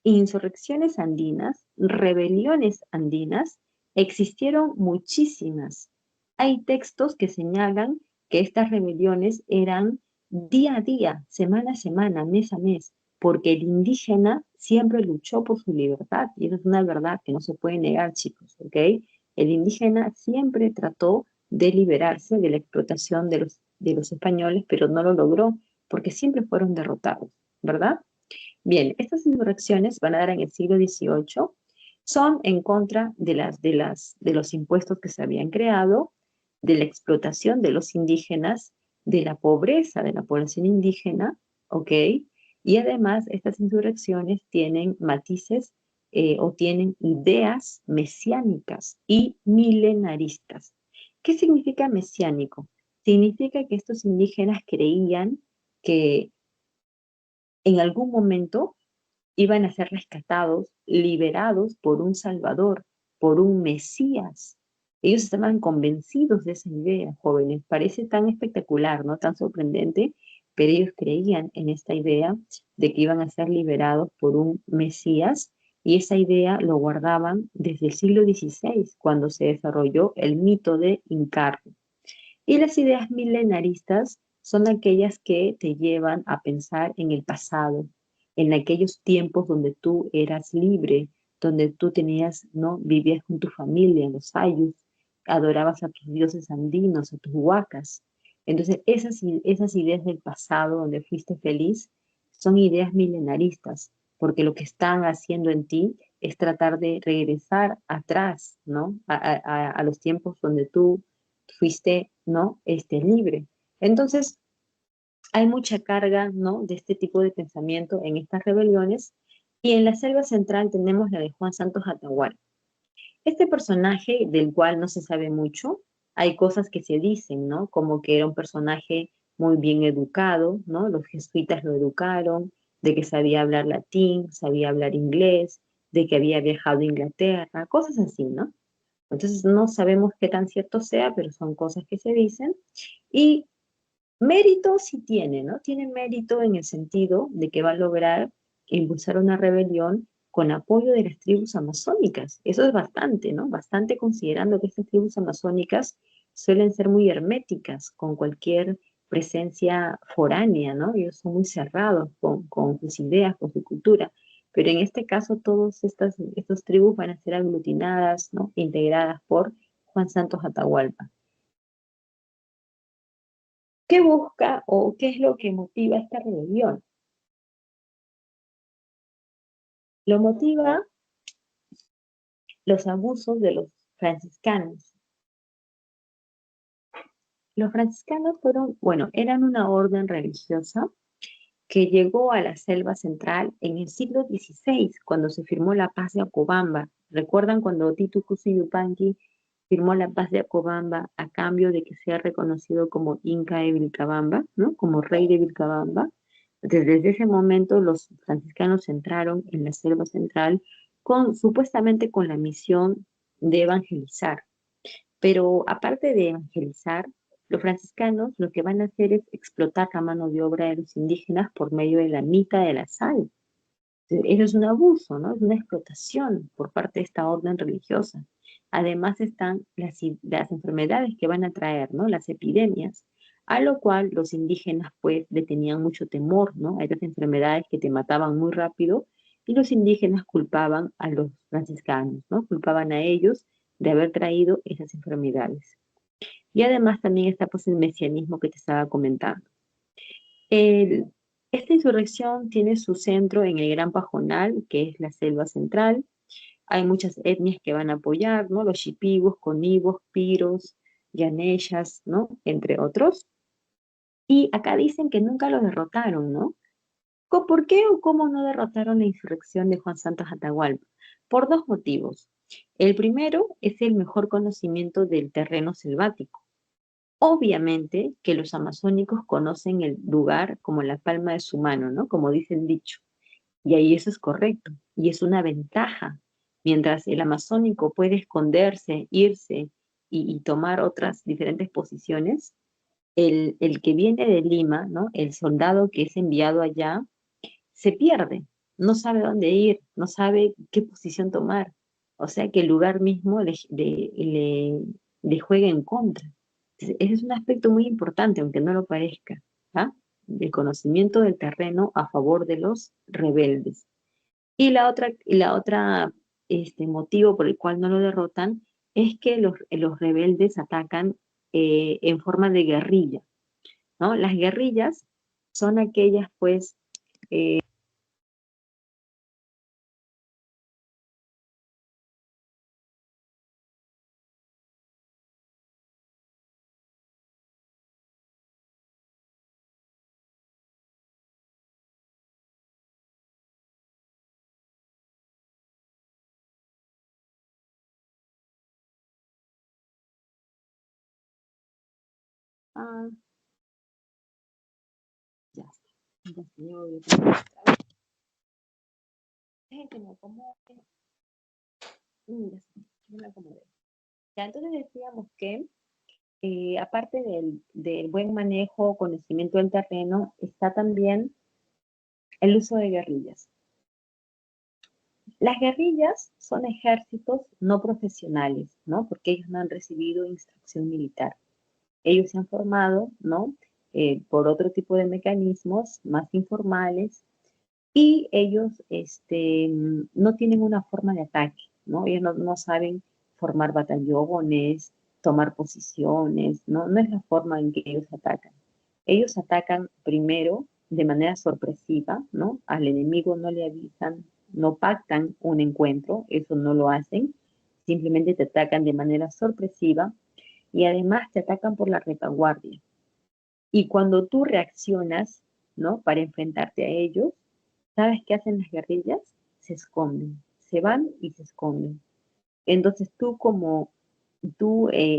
[SPEAKER 1] insurrecciones andinas, rebeliones andinas, existieron muchísimas. Hay textos que señalan que estas rebeliones eran día a día, semana a semana, mes a mes, porque el indígena siempre luchó por su libertad, y eso es una verdad que no se puede negar, chicos, ¿ok? El indígena siempre trató de liberarse de la explotación de los españoles, pero no lo logró porque siempre fueron derrotados, ¿verdad? Bien, estas insurrecciones van a dar en el siglo XVIII, son en contra de los impuestos que se habían creado, de la explotación de los indígenas, de la pobreza de la población indígena, ¿ok? Y además estas insurrecciones tienen matices o tienen ideas mesiánicas y milenaristas. ¿Qué significa mesiánico? Significa que estos indígenas creían que en algún momento iban a ser rescatados, liberados por un Salvador, por un Mesías. Ellos estaban convencidos de esa idea, jóvenes. Parece tan espectacular, ¿no? Tan sorprendente, pero ellos creían en esta idea de que iban a ser liberados por un Mesías y esa idea lo guardaban desde el siglo XVI, cuando se desarrolló el mito de Incarno. Y las ideas milenaristas son aquellas que te llevan a pensar en el pasado, en aquellos tiempos donde tú eras libre, donde tú tenías, ¿no? Vivías con tu familia en los ayllus, adorabas a tus dioses andinos, a tus huacas. Entonces, esas ideas del pasado donde fuiste feliz son ideas milenaristas, porque lo que están haciendo en ti es tratar de regresar atrás, ¿no? A los tiempos donde tú fuiste, ¿no? Libre. Entonces, hay mucha carga, ¿no? De este tipo de pensamiento en estas rebeliones. Y en la selva central tenemos la de Juan Santos Atahualpa. Este personaje, del cual no se sabe mucho, hay cosas que se dicen, ¿no? Como que era un personaje muy bien educado, ¿no? Los jesuitas lo educaron, de que sabía hablar latín, sabía hablar inglés, de que había viajado a Inglaterra, cosas así, ¿no? Entonces no sabemos qué tan cierto sea, pero son cosas que se dicen. Y mérito sí tiene, ¿no? Tiene mérito en el sentido de que va a lograr impulsar una rebelión con apoyo de las tribus amazónicas. Eso es bastante, ¿no? Bastante considerando que estas tribus amazónicas suelen ser muy herméticas con cualquier presencia foránea, ¿no? Ellos son muy cerrados con sus ideas, con su cultura. Pero en este caso, todas estas tribus van a ser aglutinadas, ¿no? Integradas por Juan Santos Atahualpa. ¿Qué busca o qué es lo que motiva esta rebelión? Lo motiva los abusos de los franciscanos. Los franciscanos eran una orden religiosa que llegó a la selva central en el siglo XVI, cuando se firmó la paz de Acobamba. ¿Recuerdan cuando Titu Cusi Yupanqui firmó la paz de Acobamba a cambio de que sea reconocido como Inca de Vilcabamba, ¿no? Como rey de Vilcabamba? Desde ese momento los franciscanos entraron en la selva central supuestamente con la misión de evangelizar. Pero aparte de evangelizar, los franciscanos lo que van a hacer es explotar la mano de obra de los indígenas por medio de la mita de la sal. Eso es un abuso, ¿no? Es una explotación por parte de esta orden religiosa. Además están las enfermedades que van a traer, ¿no? Las epidemias, a lo cual los indígenas pues le tenían mucho temor, ¿no? A estas enfermedades que te mataban muy rápido y los indígenas culpaban a los franciscanos, ¿no? Culpaban a ellos de haber traído esas enfermedades. Y además también está pues el mesianismo que te estaba comentando. Esta insurrección tiene su centro en el Gran Pajonal, que es la selva central. Hay muchas etnias que van a apoyar, ¿no? Los Shipibos, Conibos, Piros, Yaneyas, ¿no? Entre otros. Y acá dicen que nunca los derrotaron, ¿no? ¿Por qué o cómo no derrotaron la insurrección de Juan Santos Atahualpa? Por dos motivos. El primero es el mejor conocimiento del terreno selvático. Obviamente que los amazónicos conocen el lugar como la palma de su mano, ¿no? Como dice el dicho. Y ahí eso es correcto. Y es una ventaja. Mientras el amazónico puede esconderse, irse y tomar otras diferentes posiciones, el que viene de Lima, ¿no? El soldado que es enviado allá, se pierde. No sabe dónde ir, no sabe qué posición tomar. O sea que el lugar mismo le juega en contra. Ese es un aspecto muy importante, aunque no lo parezca, ¿ah? El conocimiento del terreno a favor de los rebeldes. Y la otra motivo por el cual no lo derrotan es que los rebeldes atacan en forma de guerrilla, ¿no? Las guerrillas son aquellas, pues, ah, ya está, ya está, ya voy a poner otra vez. Dejen que me acomode. Ya está, ya me acomodé. Ya, entonces decíamos que aparte del buen manejo, conocimiento del terreno, está también el uso de guerrillas. Las guerrillas son ejércitos no profesionales, ¿no? Porque ellos no han recibido instrucción militar. Ellos se han formado, ¿no? Por otro tipo de mecanismos más informales y ellos no tienen una forma de ataque, ¿no? Ellos no saben formar batallones, tomar posiciones, ¿no? No es la forma en que ellos atacan. Ellos atacan primero de manera sorpresiva, ¿no? Al enemigo no le avisan, no pactan un encuentro, eso no lo hacen, simplemente te atacan de manera sorpresiva y además te atacan por la retaguardia. Y cuando tú reaccionas, ¿no? Para enfrentarte a ellos, ¿sabes qué hacen las guerrillas? Se esconden, se van y se esconden. Entonces tú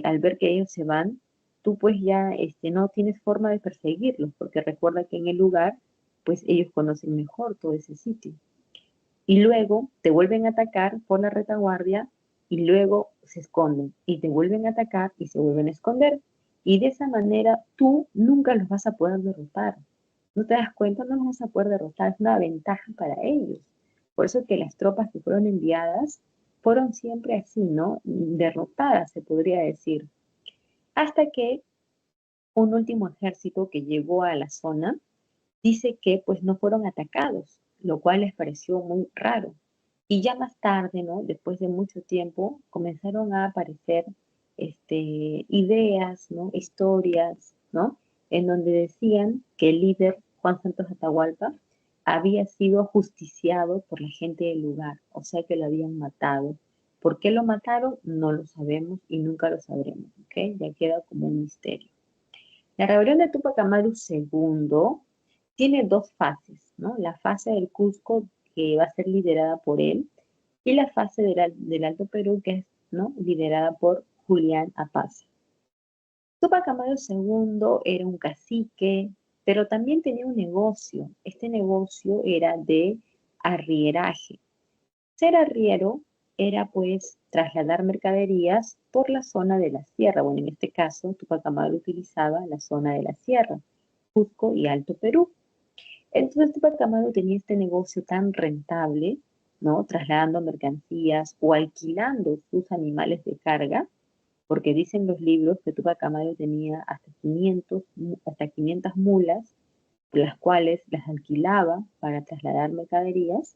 [SPEAKER 1] al ver que ellos se van, tú pues ya no tienes forma de perseguirlos, porque recuerda que en el lugar, pues ellos conocen mejor todo ese sitio. Y luego te vuelven a atacar por la retaguardia y luego se esconden y te vuelven a atacar y se vuelven a esconder. Y de esa manera tú nunca los vas a poder derrotar. ¿No te das cuenta? No los vas a poder derrotar. Es una ventaja para ellos. Por eso que las tropas que fueron enviadas fueron siempre así, ¿no? Derrotadas, se podría decir. Hasta que un último ejército que llegó a la zona dice que pues no fueron atacados, lo cual les pareció muy raro. Y ya más tarde, ¿no? Después de mucho tiempo, comenzaron a aparecer ideas, ¿no? Historias, ¿no? En donde decían que el líder Juan Santos Atahualpa había sido ajusticiado por la gente del lugar, o sea que lo habían matado. ¿Por qué lo mataron? No lo sabemos y nunca lo sabremos, ¿ok? Ya queda como un misterio. La rebelión de Tupac Amaru II tiene dos fases, ¿no? La fase del Cusco, que va a ser liderada por él, y la fase del Alto Perú, que es, ¿no? Liderada por Julián Apaz. Tupac Amaru II era un cacique, pero también tenía un negocio. Este negocio era de arrieraje. Ser arriero era pues trasladar mercaderías por la zona de la sierra. Bueno, en este caso, Tupac Amaru utilizaba la zona de la sierra, Cusco y Alto Perú. Entonces Tupac Amaru tenía este negocio tan rentable, ¿no? Trasladando mercancías o alquilando sus animales de carga, porque dicen los libros que Tupac Amaru tenía hasta 500 mulas, las cuales las alquilaba para trasladar mercaderías.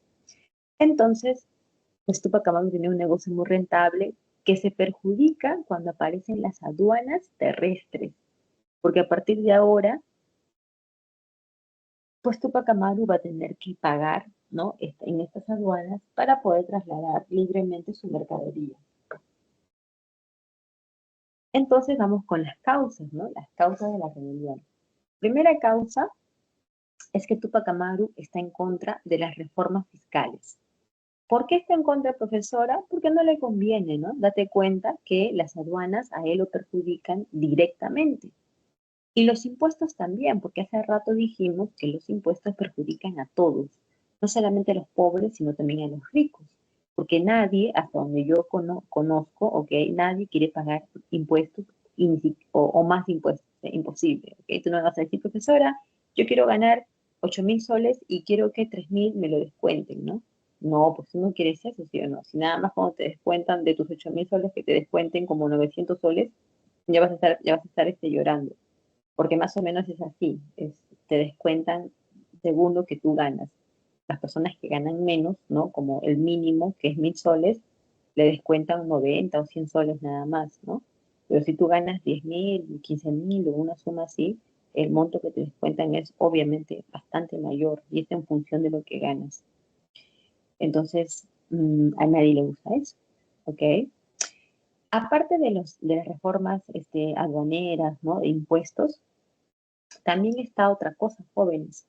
[SPEAKER 1] Entonces, pues Tupac Amaru tenía un negocio muy rentable que se perjudica cuando aparecen las aduanas terrestres, porque a partir de ahora pues Tupac Amaru va a tener que pagar, ¿no? En estas aduanas para poder trasladar libremente su mercadería. Entonces vamos con las causas, ¿no? Las causas de la rebelión. Primera causa es que Tupac Amaru está en contra de las reformas fiscales. ¿Por qué está en contra, profesora? Porque no le conviene, ¿no? Date cuenta que las aduanas a él lo perjudican directamente. Y los impuestos también, porque hace rato dijimos que los impuestos perjudican a todos, no solamente a los pobres, sino también a los ricos, porque nadie, hasta donde yo conozco, ¿ok? Nadie quiere pagar impuestos o más impuestos, imposible, ¿ok? Tú no vas a decir, profesora, yo quiero ganar 8.000 soles y quiero que 3.000 me lo descuenten, ¿no? No, pues tú no quieres eso, ¿sí o no? Si nada más cuando te descuentan de tus 8.000 soles que te descuenten como 900 soles, ya vas a estar llorando porque más o menos es así, te descuentan según lo que tú ganas. Las personas que ganan menos, ¿no? Como el mínimo, que es 1.000 soles, le descuentan 90 o 100 soles nada más, ¿no? Pero si tú ganas 10.000, 15.000 o una suma así, el monto que te descuentan es obviamente bastante mayor y es en función de lo que ganas. Entonces, a nadie le gusta eso, ¿ok? Aparte de las reformas aduaneras, ¿no? De impuestos, también está otra cosa, jóvenes.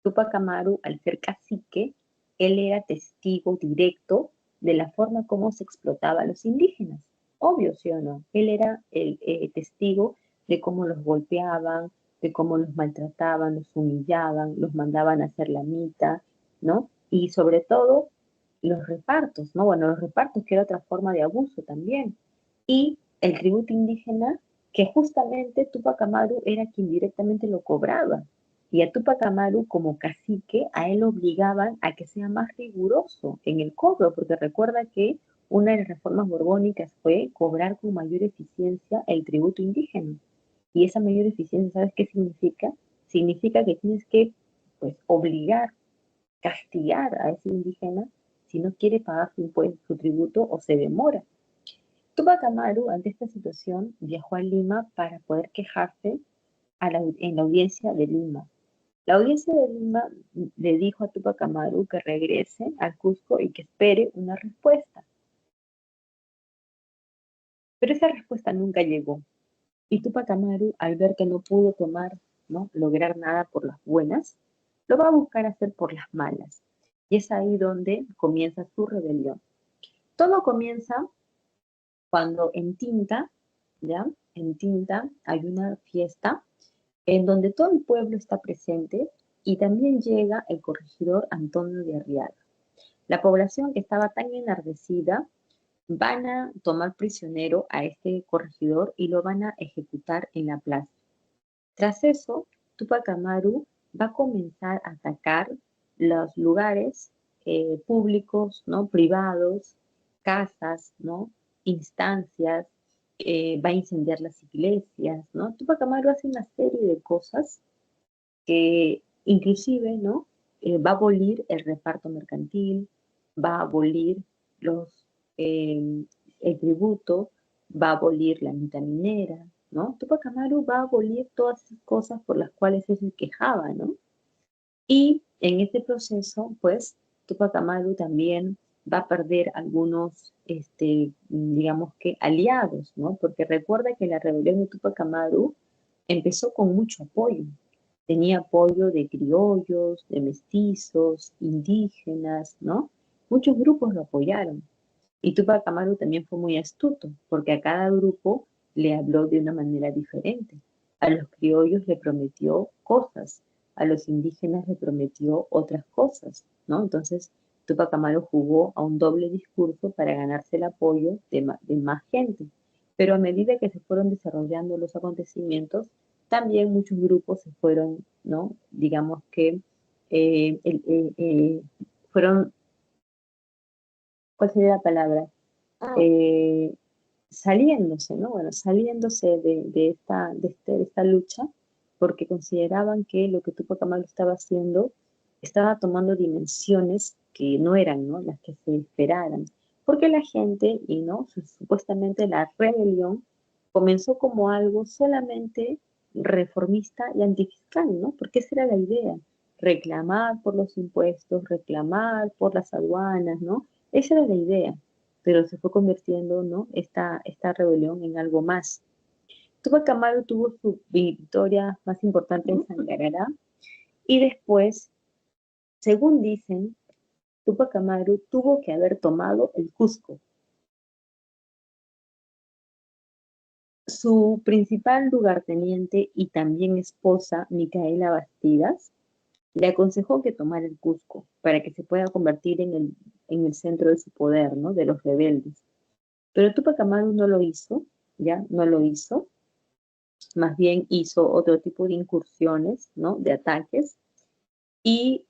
[SPEAKER 1] Tupac Amaru, al ser cacique, él era testigo directo de la forma como se explotaba a los indígenas. Obvio, ¿sí o no? Él era el testigo de cómo los golpeaban, de cómo los maltrataban, los humillaban, los mandaban a hacer la mita, ¿no? Y sobre todo, los repartos, ¿no? Bueno, los repartos, que era otra forma de abuso también. Y el tributo indígena que justamente Tupac Amaru era quien directamente lo cobraba. Y a Tupac Amaru como cacique, a él lo obligaban a que sea más riguroso en el cobro, porque recuerda que una de las reformas borbónicas fue cobrar con mayor eficiencia el tributo indígena. Y esa mayor eficiencia, ¿sabes qué significa? Significa que tienes que, pues, obligar, castigar a ese indígena si no quiere pagar su impuesto, su tributo o se demora. Tupac Amaru, ante esta situación, viajó a Lima para poder quejarse en la audiencia de Lima. La audiencia de Lima le dijo a Tupac Amaru que regrese al Cusco y que espere una respuesta. Pero esa respuesta nunca llegó. Y Tupac Amaru, al ver que no pudo ¿no? lograr nada por las buenas, lo va a buscar hacer por las malas. Y es ahí donde comienza su rebelión. Todo comienza cuando en Tinta, ¿ya? En Tinta hay una fiesta en donde todo el pueblo está presente y también llega el corregidor Antonio de Arriaga. La población que estaba tan enardecida van a tomar prisionero a este corregidor y lo van a ejecutar en la plaza. Tras eso, Tupac Amaru va a comenzar a atacar los lugares públicos, ¿no? Privados, casas, ¿no? Instancias, va a incendiar las iglesias, ¿no? Tupac Amaru hace una serie de cosas que inclusive, ¿no? Va a abolir el reparto mercantil, va a abolir los, eh, el tributo, va a abolir la mitad minera, ¿no? Tupac Amaru va a abolir todas esas cosas por las cuales él se quejaba, ¿no? Y en este proceso, pues, Tupac Amaru también va a perder algunos, digamos que, aliados, ¿no? Porque recuerda que la rebelión de Tupac Amaru empezó con mucho apoyo. Tenía apoyo de criollos, de mestizos, indígenas, ¿no? Muchos grupos lo apoyaron. Y Tupac Amaru también fue muy astuto, porque a cada grupo le habló de una manera diferente. A los criollos le prometió cosas, a los indígenas le prometió otras cosas, ¿no? Entonces, Tupac Amaru jugó a un doble discurso para ganarse el apoyo de más gente. Pero a medida que se fueron desarrollando los acontecimientos, también muchos grupos se fueron, ¿no? Digamos que fueron, ¿cuál sería la palabra? Eh, saliéndose, ¿no? Bueno, saliéndose de esta lucha, porque consideraban que lo que Tupac Amaru estaba haciendo estaba tomando dimensiones que no eran, ¿no? Las que se esperaran. Porque la gente, y no, supuestamente la rebelión, comenzó como algo solamente reformista y antifiscal, ¿no? Porque esa era la idea, reclamar por los impuestos, reclamar por las aduanas, ¿no? Esa era la idea, pero se fue convirtiendo, ¿no? Esta rebelión en algo más. Tupac Amaru tuvo su victoria más importante en Sangarará y después, según dicen, Tupac Amaru tuvo que haber tomado el Cusco. Su principal lugarteniente y también esposa, Micaela Bastidas, le aconsejó que tomara el Cusco para que se pueda convertir en el centro de su poder, ¿no? De los rebeldes. Pero Tupac Amaru no lo hizo, ¿ya? No lo hizo. Más bien hizo otro tipo de incursiones, ¿no? De ataques. Y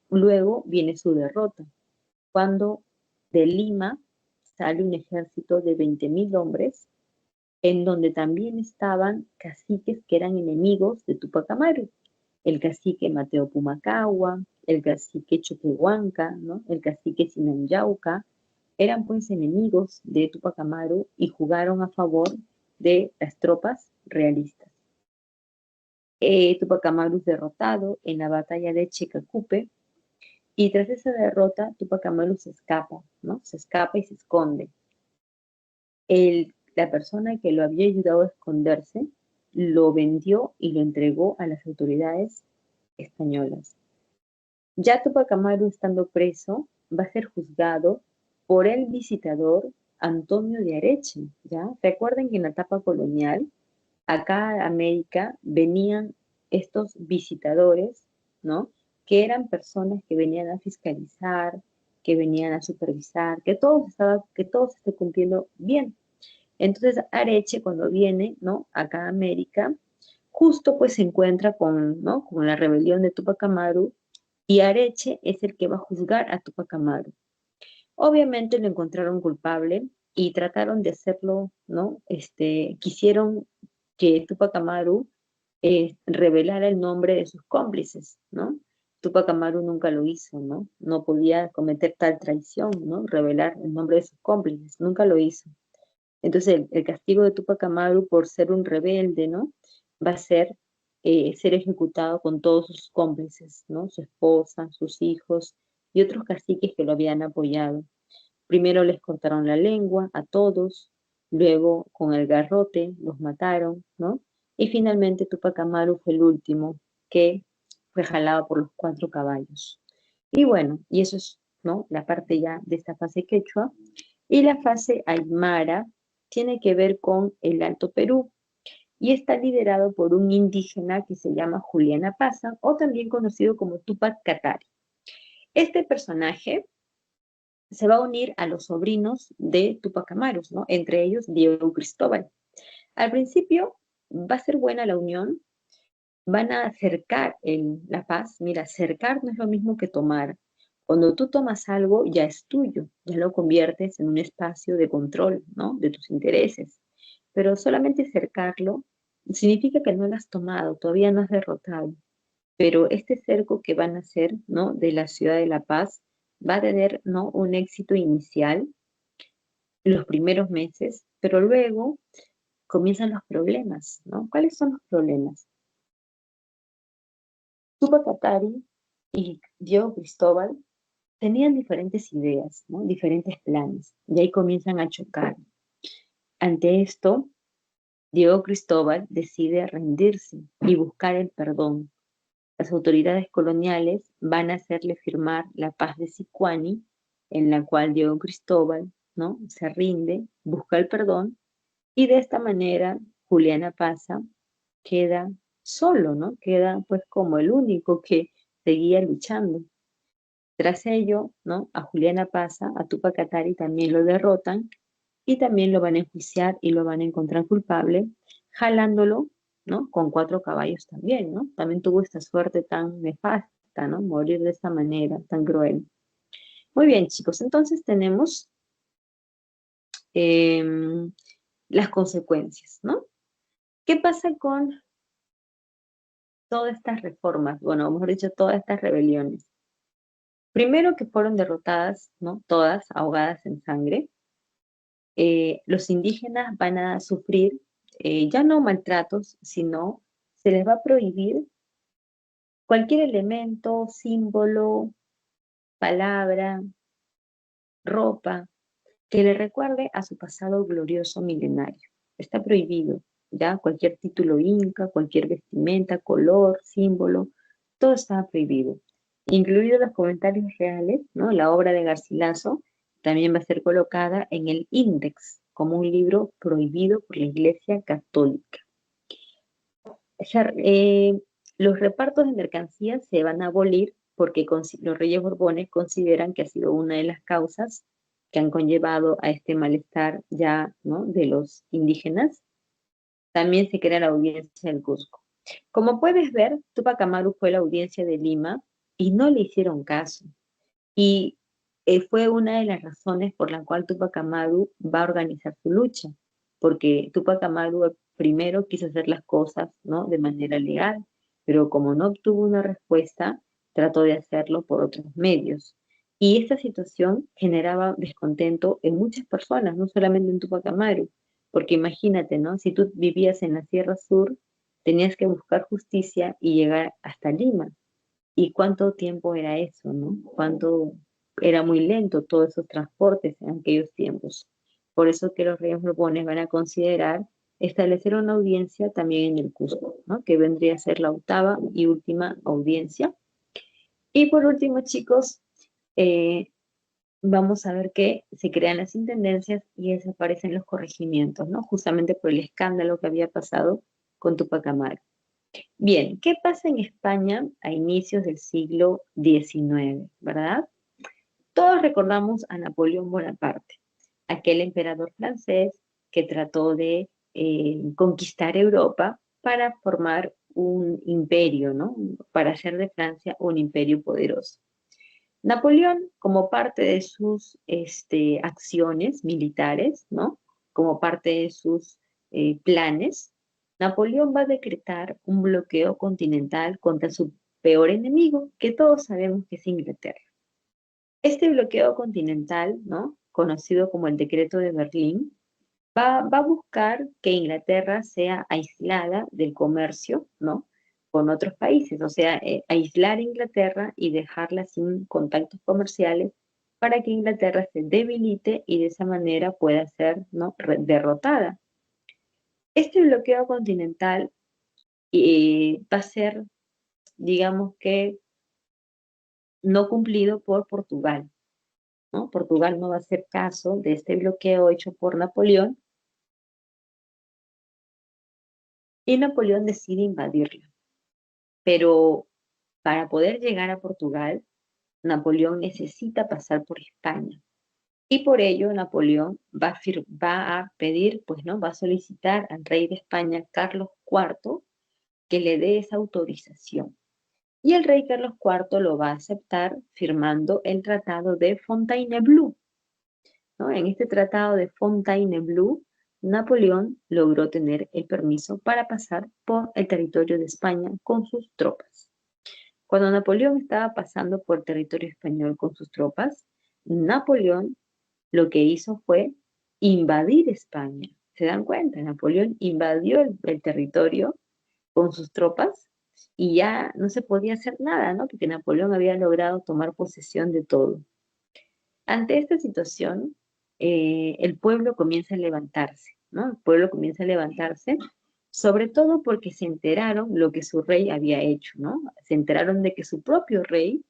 [SPEAKER 1] luego viene su derrota, cuando de Lima sale un ejército de 20.000 hombres, en donde también estaban caciques que eran enemigos de Tupac Amaru. El cacique Mateo Pumacahua, el cacique Choquehuanca, ¿no? El cacique Sinanyauca, eran pues enemigos de Tupac Amaru y jugaron a favor de las tropas realistas. Tupac Amaru es derrotado en la batalla de Chicacupe y tras esa derrota Tupac Amaru se escapa, ¿no? Se escapa y se esconde. La persona que lo había ayudado a esconderse lo vendió y lo entregó a las autoridades españolas. Ya Tupac Amaru, estando preso, va a ser juzgado por el visitador Antonio de Areche, ¿ya? Recuerden que en la etapa colonial, acá a América, venían estos visitadores, ¿no? Que eran personas que venían a fiscalizar, que venían a supervisar, que todo se esté cumpliendo bien. Entonces, Areche, cuando viene, ¿no? Acá a América, justo pues se encuentra con, ¿no? Con la rebelión de Tupac Amaru, y Areche es el que va a juzgar a Tupac Amaru. Obviamente lo encontraron culpable y trataron de hacerlo, ¿no? Quisieron que Tupac Amaru revelara el nombre de sus cómplices, ¿no? Tupac Amaru nunca lo hizo, ¿no? No podía cometer tal traición, ¿no? Revelar el nombre de sus cómplices, nunca lo hizo. Entonces el castigo de Tupac Amaru por ser un rebelde, ¿no? Va a ser ejecutado con todos sus cómplices, ¿no? Su esposa, sus hijos y otros caciques que lo habían apoyado. Primero les cortaron la lengua a todos, luego con el garrote los mataron, ¿no? Y finalmente Tupac Amaru fue el último que fue jalado por los 4 caballos. Y bueno, y eso es, ¿no? La parte ya de esta fase quechua. Y la fase aymara tiene que ver con el Alto Perú y está liderado por un indígena que se llama Juliana Paza, o también conocido como Tupac Katari. Este personaje se va a unir a los sobrinos de Tupac Amaru, ¿no? Entre ellos Diego Cristóbal. Al principio va a ser buena la unión, van a acercar la paz. Mira, acercar no es lo mismo que tomar. Cuando tú tomas algo, ya es tuyo, ya lo conviertes en un espacio de control, ¿no? De tus intereses. pero solamente cercarlo significa que no lo has tomado, todavía no has derrotado. Pero este cerco que van a hacer, ¿no? De la ciudad de La Paz va a tener, ¿no? Un éxito inicial en los primeros meses, pero luego comienzan los problemas, ¿no? ¿Cuáles son los problemas? Tupac Katari y Diego Cristóbal tenían diferentes ideas, ¿no? Diferentes planes, y ahí comienzan a chocar. Ante esto, Diego Cristóbal decide rendirse y buscar el perdón. Las autoridades coloniales van a hacerle firmar la paz de Sicuani, en la cual Diego Cristóbal, ¿no? Se rinde, busca el perdón, y de esta manera Juliana Paza queda solo, ¿no? Queda pues como el único que seguía luchando. Tras ello, ¿no? A Juliana Paza, a Tupac Katari también lo derrotan y también lo van a enjuiciar y lo van a encontrar culpable, jalándolo, ¿no? Con 4 caballos también, ¿no? También tuvo esta suerte tan nefasta, ¿no? Morir de esta manera tan cruel. Muy bien, chicos, entonces tenemos las consecuencias, ¿no? ¿Qué pasa con todas estas reformas? Bueno, mejor dicho, todas estas rebeliones. Primero que fueron derrotadas, ¿no? Todas ahogadas en sangre. Los indígenas van a sufrir ya no maltratos, sino se les va a prohibir cualquier elemento, símbolo, palabra, ropa que le recuerde a su pasado glorioso milenario. Está prohibido, ya cualquier título inca, cualquier vestimenta, color, símbolo, todo está prohibido. Incluidos los comentarios reales, ¿no? La obra de Garcilaso también va a ser colocada en el índex como un libro prohibido por la Iglesia Católica. Los repartos de mercancías se van a abolir porque los reyes Borbones consideran que ha sido una de las causas que han conllevado a este malestar ya, ¿no? De los indígenas. También se crea la audiencia del Cusco. Como puedes ver, Tupac Amaru fue la audiencia de Lima y no le hicieron caso. Y fue una de las razones por la cual Tupac Amaru va a organizar su lucha, porque Tupac Amaru primero quiso hacer las cosas, ¿no? De manera legal, pero como no obtuvo una respuesta, trató de hacerlo por otros medios. Y esta situación generaba descontento en muchas personas, no solamente en Tupac Amaru, porque imagínate, ¿no? Si tú vivías en la Sierra Sur, tenías que buscar justicia y llegar hasta Lima. ¿Y cuánto tiempo era eso, no? Cuánto era muy lento todos esos transportes en aquellos tiempos. Por eso que los reyes Borbones van a considerar establecer una audiencia también en el Cusco, ¿no? Que vendría a ser la 8ª y última audiencia. Y por último, chicos, vamos a ver que se crean las intendencias y desaparecen los corregimientos, ¿no? Justamente por el escándalo que había pasado con Tupac Amaru. Bien, ¿qué pasa en España a inicios del siglo XIX, verdad? Todos recordamos a Napoleón Bonaparte, aquel emperador francés que trató de conquistar Europa para formar un imperio, ¿no? Para hacer de Francia un imperio poderoso. Napoleón, como parte de sus acciones militares, ¿no? Como parte de sus planes, Napoleón va a decretar un bloqueo continental contra su peor enemigo, que todos sabemos que es Inglaterra. Este bloqueo continental, ¿no? Conocido como el Decreto de Berlín, va a buscar que Inglaterra sea aislada del comercio, ¿no? Con otros países, o sea, aislar a Inglaterra y dejarla sin contactos comerciales para que Inglaterra se debilite y de esa manera pueda ser, ¿no? Derrotada. Este bloqueo continental va a ser, digamos que, no cumplido por Portugal, ¿no? Portugal no va a hacer caso de este bloqueo hecho por Napoleón y Napoleón decide invadirla. Pero para poder llegar a Portugal, Napoleón necesita pasar por España. Y por ello Napoleón va a pedir, pues no, va a solicitar al rey de España, Carlos IV, que le dé esa autorización. Y el rey Carlos IV lo va a aceptar firmando el Tratado de Fontainebleau, ¿no? En este Tratado de Fontainebleau, Napoleón logró tener el permiso para pasar por el territorio de España con sus tropas. Cuando Napoleón estaba pasando por el territorio español con sus tropas, Napoleón lo que hizo fue invadir España. ¿Se dan cuenta? Napoleón invadió el territorio con sus tropas y ya no se podía hacer nada, ¿no? Porque Napoleón había logrado tomar posesión de todo. Ante esta situación, el pueblo comienza a levantarse, ¿no? El pueblo comienza a levantarse, sobre todo porque se enteraron lo que su rey había hecho, ¿no? Se enteraron de que su propio rey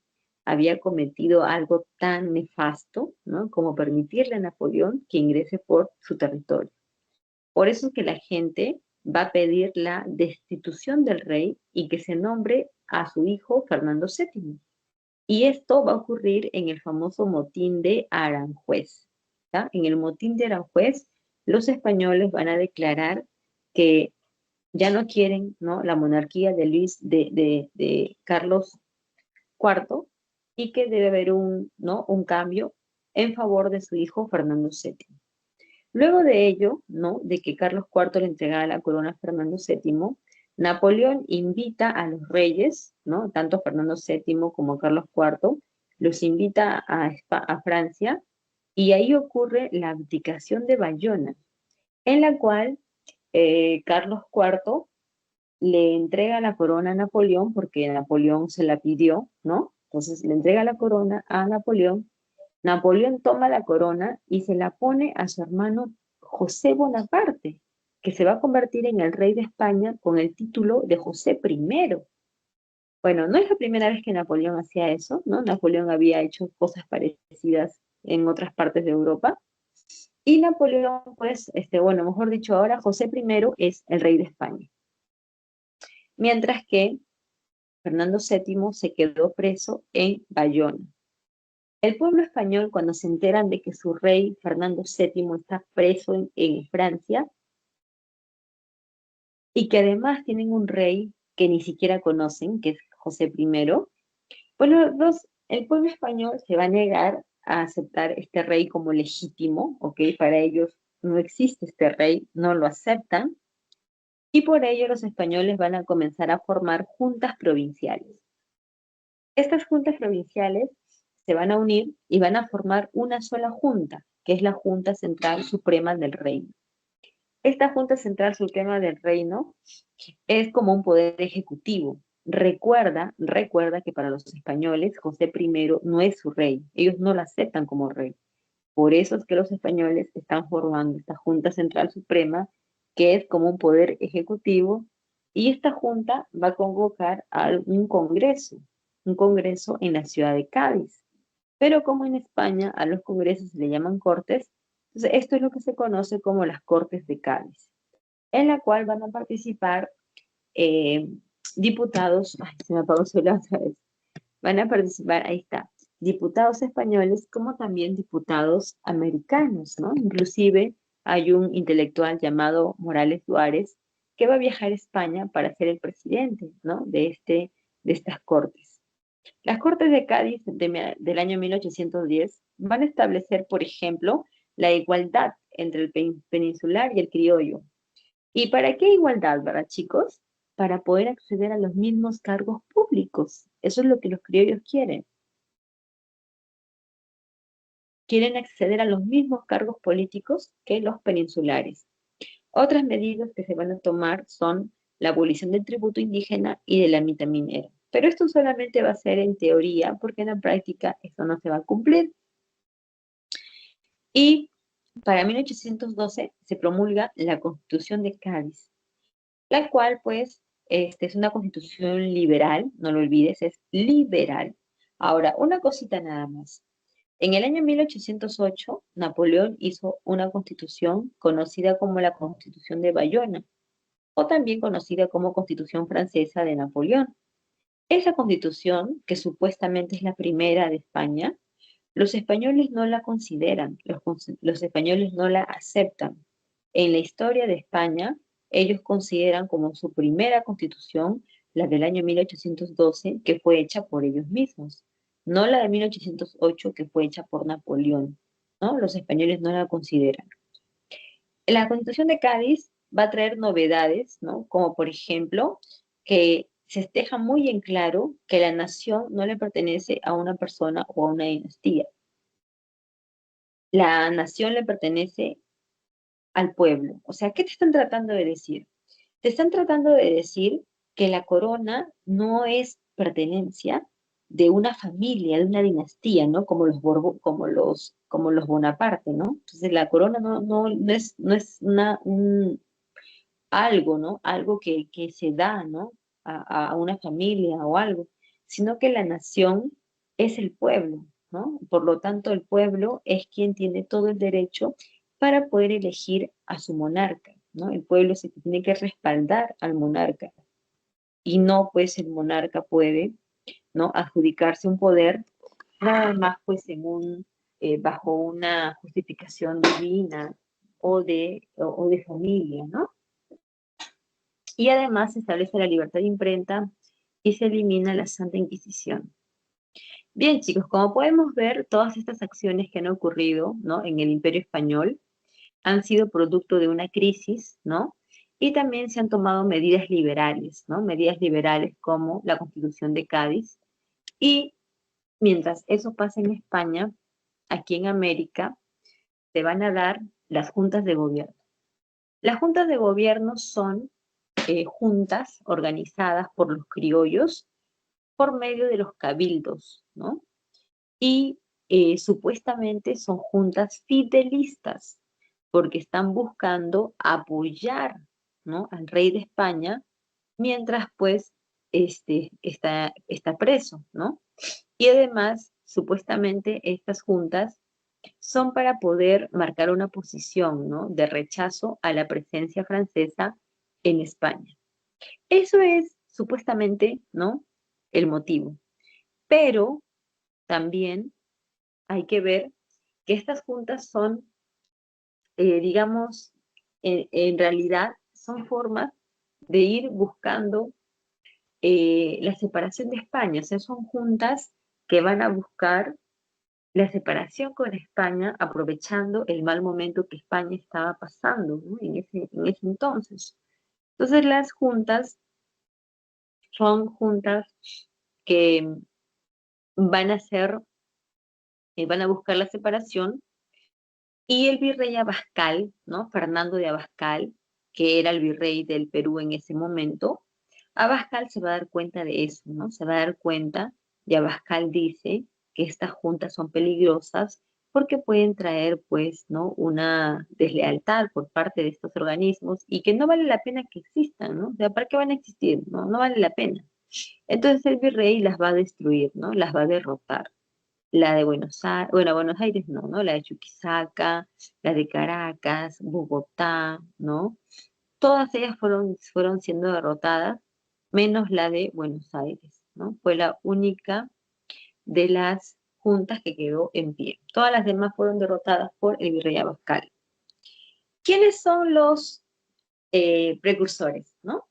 [SPEAKER 1] había cometido algo tan nefasto, ¿no? Como permitirle a Napoleón que ingrese por su territorio. Por eso es que la gente va a pedir la destitución del rey y que se nombre a su hijo Fernando VII. Y esto va a ocurrir en el famoso motín de Aranjuez. ¿Tá? En el motín de Aranjuez, los españoles van a declarar que ya no quieren, ¿no?, la monarquía de Carlos IV y que debe haber ¿no?, un cambio en favor de su hijo Fernando VII. Luego de ello, ¿no?, de que Carlos IV le entregara la corona a Fernando VII, Napoleón invita a los reyes, ¿no?, tanto a Fernando VII como a Carlos IV, los invita a Francia, y ahí ocurre la abdicación de Bayona, en la cual Carlos IV le entrega la corona a Napoleón porque Napoleón se la pidió, ¿no? Entonces le entrega la corona a Napoleón. Napoleón toma la corona y se la pone a su hermano José Bonaparte, que se va a convertir en el rey de España con el título de José I. Bueno, no es la primera vez que Napoleón hacía eso, ¿no? Napoleón había hecho cosas parecidas en otras partes de Europa. Y Napoleón, pues, bueno, mejor dicho, ahora José I es el rey de España. Mientras que Fernando VII se quedó preso en Bayona. El pueblo español, cuando se enteran de que su rey, Fernando VII, está preso en Francia, y que además tienen un rey que ni siquiera conocen, que es José I, bueno, el pueblo español se va a negar a aceptar este rey como legítimo, ¿ok? Para ellos no existe este rey, no lo aceptan, y por ello los españoles van a comenzar a formar juntas provinciales. Estas juntas provinciales se van a unir y van a formar una sola junta, que es la Junta Central Suprema del Reino. Esta Junta Central Suprema del Reino es como un poder ejecutivo. Recuerda que para los españoles José I no es su rey, ellos no lo aceptan como rey. Por eso es que los españoles están formando esta Junta Central Suprema, que es como un poder ejecutivo, y esta junta va a convocar a un congreso en la ciudad de Cádiz. Pero como en España a los congresos se le llaman cortes, entonces esto es lo que se conoce como las Cortes de Cádiz, en la cual van a participar eh, diputados, ay, se me apagó el celular otra vez, van a participar, ahí está, diputados españoles como también diputados americanos, ¿no? Inclusive hay un intelectual llamado Morales Suárez que va a viajar a España para ser el presidente, ¿no?, de estas cortes. Las Cortes de Cádiz del año 1810 van a establecer, por ejemplo, la igualdad entre el peninsular y el criollo. ¿Y para qué igualdad, verdad, chicos? Para poder acceder a los mismos cargos públicos. Eso es lo que los criollos quieren. Quieren acceder a los mismos cargos políticos que los peninsulares. Otras medidas que se van a tomar son la abolición del tributo indígena y de la mitad minera. Pero esto solamente va a ser en teoría, porque en la práctica esto no se va a cumplir. Y para 1812 se promulga la Constitución de Cádiz, la cual pues es una constitución liberal, no lo olvides, es liberal. Ahora, una cosita nada más. En el año 1808, Napoleón hizo una constitución conocida como la Constitución de Bayona, o también conocida como Constitución Francesa de Napoleón. Esa constitución, que supuestamente es la primera de España, los españoles no la consideran, los españoles no la aceptan. En la historia de España, ellos consideran como su primera constitución la del año 1812, que fue hecha por ellos mismos, no la de 1808, que fue hecha por Napoleón, ¿no? Los españoles no la consideran. La Constitución de Cádiz va a traer novedades, ¿no? Como por ejemplo, que se deja muy en claro que la nación no le pertenece a una persona o a una dinastía. La nación le pertenece al pueblo. O sea, ¿qué te están tratando de decir? Te están tratando de decir que la corona no es pertenencia de una familia, de una dinastía, ¿no? Como los como los Bonaparte, ¿no? Entonces la corona no es algo, ¿no? Algo que se da, ¿no? A una familia o algo, sino que la nación es el pueblo, ¿no? Por lo tanto, el pueblo es quien tiene todo el derecho para poder elegir a su monarca, ¿no? El pueblo se tiene que respaldar al monarca y no, pues, el monarca puede, ¿no? Adjudicarse un poder nada más, pues, bajo una justificación divina o de familia, ¿no? Y además se establece la libertad de imprenta y se elimina la Santa Inquisición. Bien, chicos, como podemos ver, todas estas acciones que han ocurrido, ¿no? En el Imperio Español han sido producto de una crisis, ¿no? Y también se han tomado medidas liberales, ¿no? Medidas liberales como la Constitución de Cádiz. Y mientras eso pasa en España, aquí en América, se van a dar las juntas de gobierno. Las juntas de gobierno son juntas organizadas por los criollos por medio de los cabildos, ¿no? Y supuestamente son juntas fidelistas, porque están buscando apoyar, ¿no? Al rey de España mientras pues está preso, ¿no? Y además, supuestamente estas juntas son para poder marcar una posición, ¿no? De rechazo a la presencia francesa en España. Eso es supuestamente, ¿no? El motivo. Pero también hay que ver que estas juntas son, digamos, en realidad son formas de ir buscando la separación de España. O sea, son juntas que van a buscar la separación con España, aprovechando el mal momento que España estaba pasando, ¿no? En ese entonces. Entonces, las juntas son juntas que van a ser, van a buscar la separación y el virrey Abascal, ¿no? Fernando de Abascal, que era el virrey del Perú en ese momento, Abascal se va a dar cuenta de eso, ¿no? Se va a dar cuenta y Abascal dice que estas juntas son peligrosas porque pueden traer, pues, ¿no? Una deslealtad por parte de estos organismos y que no vale la pena que existan, ¿no? O sea, ¿para qué van a existir? No, no vale la pena. Entonces el virrey las va a destruir, ¿no? Las va a derrotar. La de Buenos Aires, bueno, Buenos Aires no, ¿no? La de Chuquisaca, la de Caracas, Bogotá, ¿no? Todas ellas fueron siendo derrotadas, menos la de Buenos Aires, ¿no? Fue la única de las juntas que quedó en pie. Todas las demás fueron derrotadas por el virrey Abascal. ¿Quiénes son los precursores, no?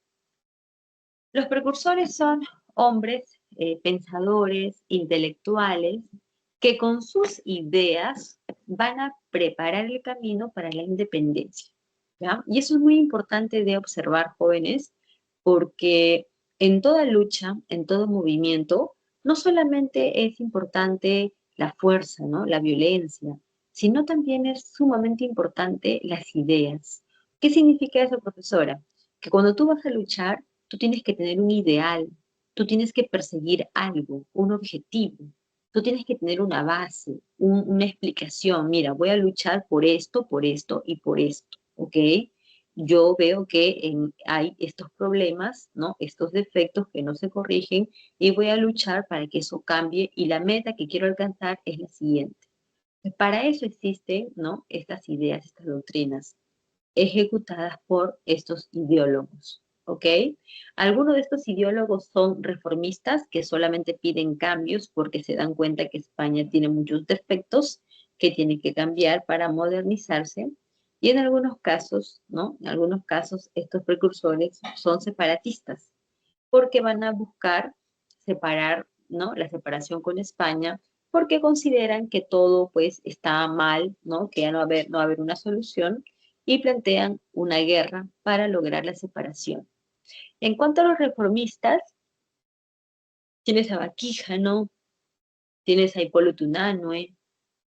[SPEAKER 1] Los precursores son hombres, pensadores, intelectuales, que con sus ideas van a preparar el camino para la independencia, ¿ya? Y eso es muy importante de observar, jóvenes, porque en toda lucha, en todo movimiento, no solamente es importante la fuerza, ¿no? La violencia, sino también es sumamente importante las ideas. ¿Qué significa eso, profesora? Que cuando tú vas a luchar, tú tienes que tener un ideal, tú tienes que perseguir algo, un objetivo, tú tienes que tener una base, una explicación. Mira, voy a luchar por esto y por esto, ¿ok? Yo veo que hay estos problemas, ¿no? Estos defectos que no se corrigen y voy a luchar para que eso cambie y la meta que quiero alcanzar es la siguiente. Para eso existen, ¿no? Estas ideas, estas doctrinas ejecutadas por estos ideólogos, ¿ok? Algunos de estos ideólogos son reformistas que solamente piden cambios porque se dan cuenta que España tiene muchos defectos que tienen que cambiar para modernizarse. Y en algunos casos, ¿no? En algunos casos estos precursores son separatistas porque van a buscar separar, ¿no? La separación con España porque consideran que todo pues está mal, ¿no? Que ya no va a haber una solución y plantean una guerra para lograr la separación. En cuanto a los reformistas, tienes a Baquíjano, tienes a Hipólito Unanue,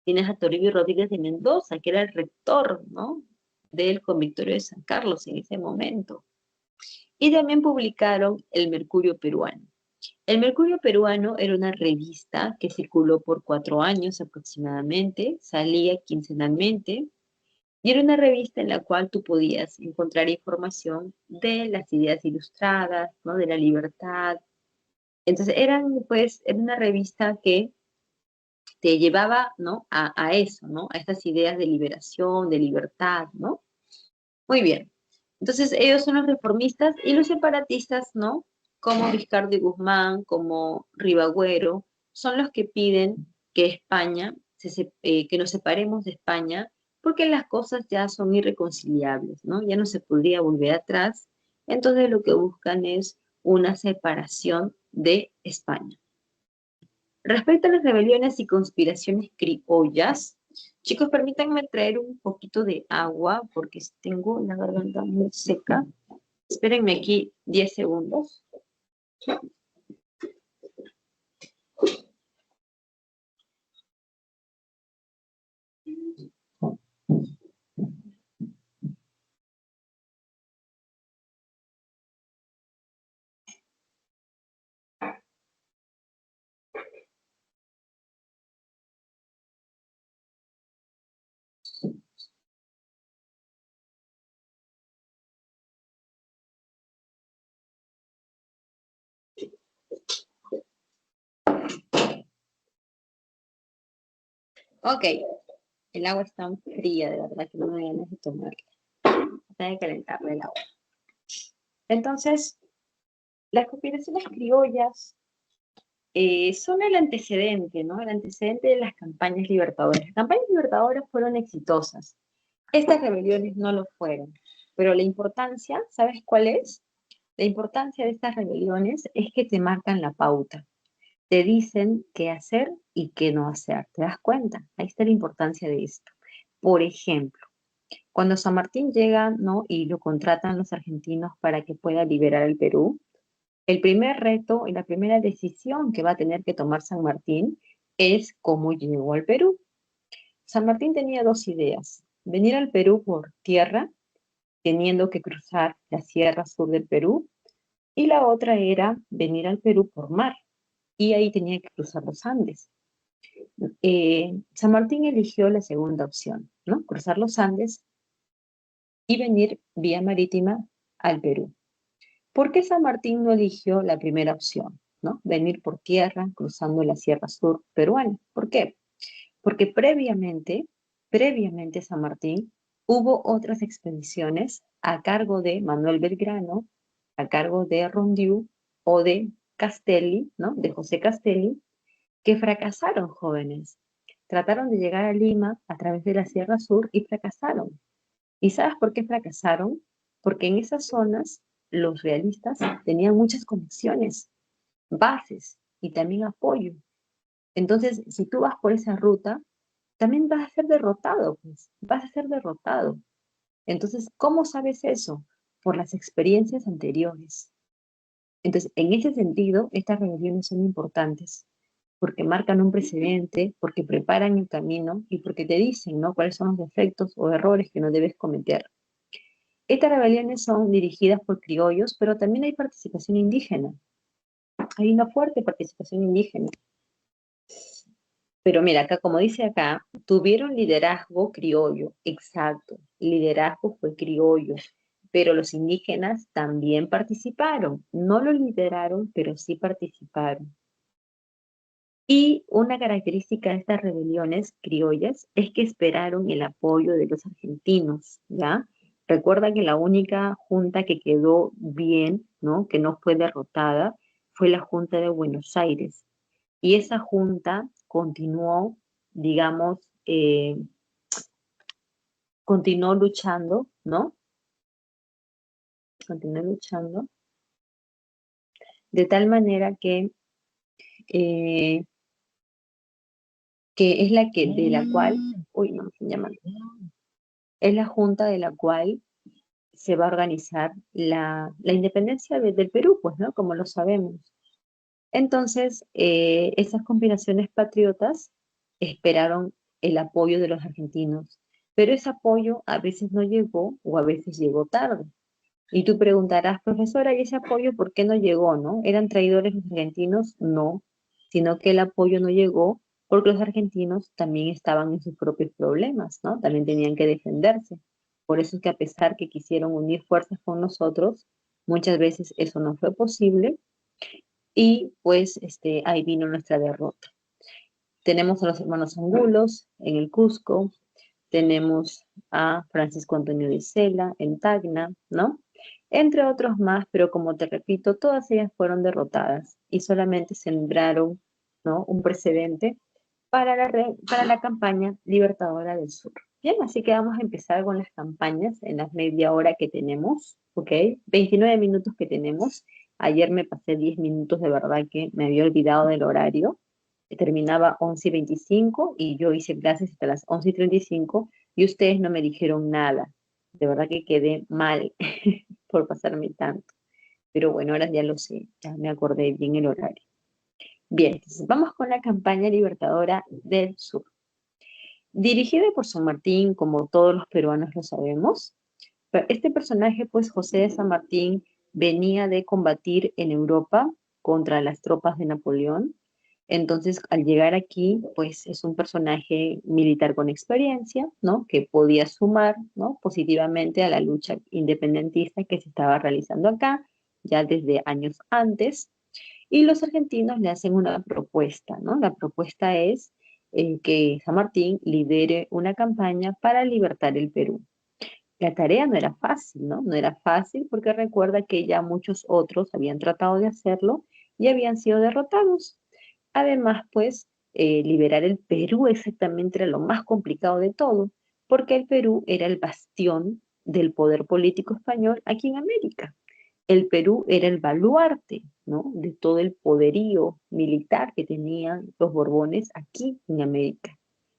[SPEAKER 1] tienes a Toribio Rodríguez de Mendoza, que era el rector, ¿no?, del convictorio de San Carlos en ese momento. Y también publicaron el Mercurio Peruano. El Mercurio Peruano era una revista que circuló por 4 años aproximadamente, salía quincenalmente, y era una revista en la cual tú podías encontrar información de las ideas ilustradas, ¿no?, de la libertad. Entonces, era una revista que te llevaba, ¿no?, a eso, ¿no?, a estas ideas de liberación, de libertad, ¿no? Muy bien. Entonces, ellos son los reformistas y los separatistas, ¿no?, como Vizcardo y Guzmán, como Ribagüero, son los que piden que España, que nos separemos de España, porque las cosas ya son irreconciliables, ¿no? Ya no se podría volver atrás. Entonces, lo que buscan es una separación de España. Respecto a las rebeliones y conspiraciones criollas, chicos, permítanme traer un poquito de agua porque tengo la garganta muy seca. Espérenme aquí 10 segundos. Ok, el agua está fría, de verdad que no me ganas de tomarla. Tengo que calentarle el agua. Entonces, las conspiraciones criollas son el antecedente, ¿no? El antecedente de las campañas libertadoras. Las campañas libertadoras fueron exitosas. Estas rebeliones no lo fueron. Pero la importancia, ¿sabes cuál es? La importancia de estas rebeliones es que te marcan la pauta. Te dicen qué hacer y qué no hacer. ¿Te das cuenta? Ahí está la importancia de esto. Por ejemplo, cuando San Martín llega, ¿no?, y lo contratan los argentinos para que pueda liberar el Perú, el primer reto y la primera decisión que va a tener que tomar San Martín es cómo llegó al Perú. San Martín tenía 2 ideas: venir al Perú por tierra, teniendo que cruzar la Sierra Sur del Perú, y la otra era venir al Perú por mar, y ahí tenía que cruzar los Andes. San Martín eligió la segunda opción, ¿no?, cruzar los Andes y venir vía marítima al Perú. ¿Por qué San Martín no eligió la primera opción, ¿no?, venir por tierra cruzando la Sierra Sur peruana? ¿Por qué? Porque previamente San Martín hubo otras expediciones a cargo de Manuel Belgrano, a cargo de Rondiu o de Castelli, ¿no?, de José Castelli, que fracasaron, jóvenes. Trataron de llegar a Lima a través de la Sierra Sur y fracasaron. ¿Y sabes por qué fracasaron? Porque en esas zonas los realistas tenían muchas conexiones, bases y también apoyo. Entonces, si tú vas por esa ruta, también vas a ser derrotado, pues, vas a ser derrotado. Entonces, ¿cómo sabes eso? Por las experiencias anteriores. Entonces, en ese sentido, estas rebeliones son importantes, porque marcan un precedente, porque preparan el camino y porque te dicen, ¿no?, cuáles son los defectos o errores que no debes cometer. Estas rebeliones son dirigidas por criollos, pero también hay participación indígena. Hay una fuerte participación indígena. Pero mira, acá, como dice acá, tuvieron liderazgo criollo. Exacto, liderazgo fue criollo. Pero los indígenas también participaron. No lo lideraron, pero sí participaron. Y una característica de estas rebeliones criollas es que esperaron el apoyo de los argentinos, ¿ya? Recuerda que la única junta que quedó bien, ¿no?, que no fue derrotada, fue la Junta de Buenos Aires. Y esa junta continuó, digamos, continuó luchando, ¿no? Continuó luchando, de tal manera que es la que, de la cual, uy, no me están llamando, es la junta de la cual se va a organizar la independencia del Perú, pues, ¿no? Como lo sabemos. Entonces, esas combinaciones patriotas esperaron el apoyo de los argentinos, pero ese apoyo a veces no llegó o a veces llegó tarde. Y tú preguntarás, profesora, ¿y ese apoyo por qué no llegó, no? ¿Eran traidores los argentinos? No, sino que el apoyo no llegó porque los argentinos también estaban en sus propios problemas, ¿no? También tenían que defenderse. Por eso es que a pesar que quisieron unir fuerzas con nosotros, muchas veces eso no fue posible y pues ahí vino nuestra derrota. Tenemos a los hermanos Angulos en el Cusco, tenemos a Francisco Antonio de Sela en Tacna, ¿no? Entre otros más, pero como te repito, todas ellas fueron derrotadas y solamente sembraron, ¿no?, un precedente para para la campaña libertadora del sur. Bien, así que vamos a empezar con las campañas en las media hora que tenemos, ¿ok? 29 minutos que tenemos. Ayer me pasé 10 minutos, de verdad que me había olvidado del horario. Terminaba 11:25 y yo hice clases hasta las 11:35 y ustedes no me dijeron nada. De verdad que quedé mal por pasarme tanto. Pero bueno, ahora ya lo sé, ya me acordé bien el horario. Bien, entonces vamos con la campaña libertadora del sur. Dirigida por San Martín, como todos los peruanos lo sabemos, pero este personaje, pues José de San Martín, venía de combatir en Europa contra las tropas de Napoleón. Entonces, al llegar aquí, pues es un personaje militar con experiencia, ¿no? Que podía sumar, ¿no?, positivamente a la lucha independentista que se estaba realizando acá, ya desde años antes. Y los argentinos le hacen una propuesta, ¿no? La propuesta es que San Martín lidere una campaña para libertar el Perú. La tarea no era fácil, ¿no? No era fácil porque recuerda que ya muchos otros habían tratado de hacerlo y habían sido derrotados. Además, pues, liberar el Perú exactamente era lo más complicado de todo, porque el Perú era el bastión del poder político español aquí en América. El Perú era el baluarte, ¿no?, de todo el poderío militar que tenían los Borbones aquí en América.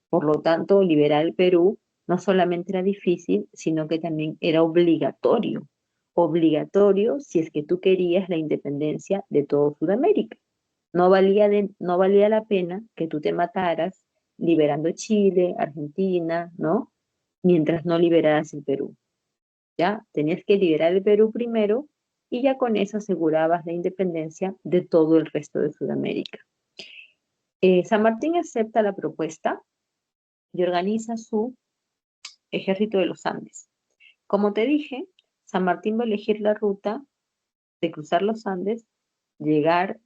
[SPEAKER 1] Por lo tanto, liberar el Perú no solamente era difícil, sino que también era obligatorio. Obligatorio si es que tú querías la independencia de todo Sudamérica. No valía la pena que tú te mataras liberando Chile, Argentina, ¿no? Mientras no liberaras el Perú. ¿Ya? Tenías que liberar el Perú primero y ya con eso asegurabas la independencia de todo el resto de Sudamérica. San Martín acepta la propuesta y organiza su ejército de los Andes. Como te dije, San Martín va a elegir la ruta de cruzar los Andes, llegar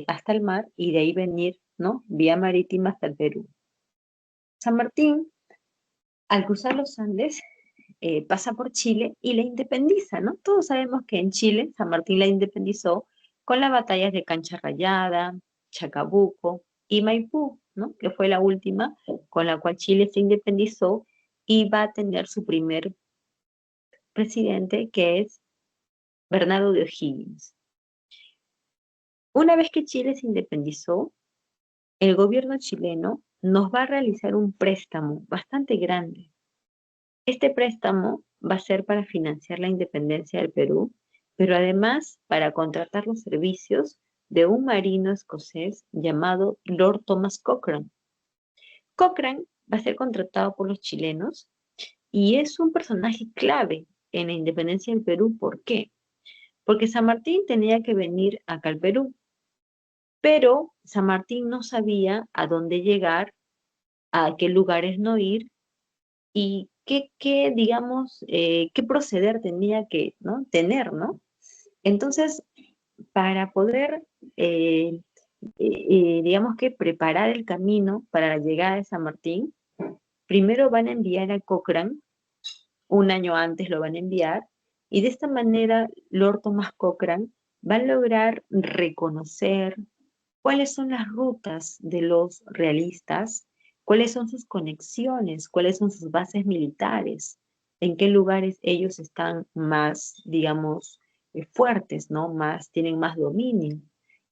[SPEAKER 1] hasta el mar y de ahí venir, ¿no?, vía marítima hasta el Perú. San Martín, al cruzar los Andes, pasa por Chile y la independiza, ¿no? Todos sabemos que en Chile San Martín la independizó con las batallas de Cancha Rayada, Chacabuco y Maipú, ¿no?, que fue la última con la cual Chile se independizó y va a tener su primer presidente, que es Bernardo de O'Higgins. Una vez que Chile se independizó, el gobierno chileno nos va a realizar un préstamo bastante grande. Este préstamo va a ser para financiar la independencia del Perú, pero además para contratar los servicios de un marino escocés llamado Lord Thomas Cochrane. Cochrane va a ser contratado por los chilenos y es un personaje clave en la independencia del Perú. ¿Por qué? Porque San Martín tenía que venir acá al Perú, pero San Martín no sabía a dónde llegar, a qué lugares no ir y digamos, qué proceder tenía que, ¿no?, tener, ¿no? Entonces, para poder, digamos que preparar el camino para la llegada de San Martín, primero van a enviar a Cochrane, un año antes lo van a enviar, y de esta manera Lord Thomas Cochrane va a lograr reconocer cuáles son las rutas de los realistas, cuáles son sus conexiones, cuáles son sus bases militares, en qué lugares ellos están más, digamos, fuertes, ¿no? Tienen más dominio.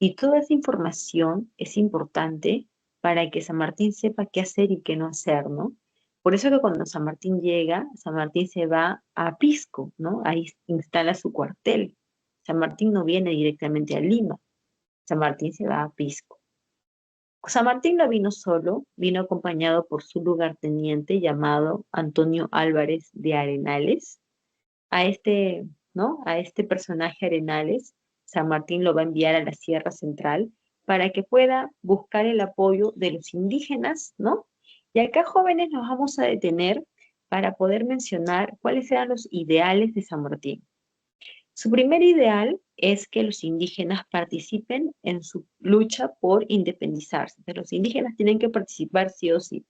[SPEAKER 1] Y toda esa información es importante para que San Martín sepa qué hacer y qué no hacer, ¿no? Por eso que cuando San Martín llega, San Martín se va a Pisco, ¿no? Ahí instala su cuartel. San Martín no viene directamente a Lima, San Martín se va a Pisco. San Martín no vino solo, vino acompañado por su lugarteniente llamado Antonio Álvarez de Arenales. A este, ¿no? A este personaje Arenales, San Martín lo va a enviar a la Sierra Central para que pueda buscar el apoyo de los indígenas, ¿no? Y acá, jóvenes, nos vamos a detener para poder mencionar cuáles eran los ideales de San Martín. Su primer ideal es que los indígenas participen en su lucha por independizarse. Entonces, los indígenas tienen que participar sí o sí.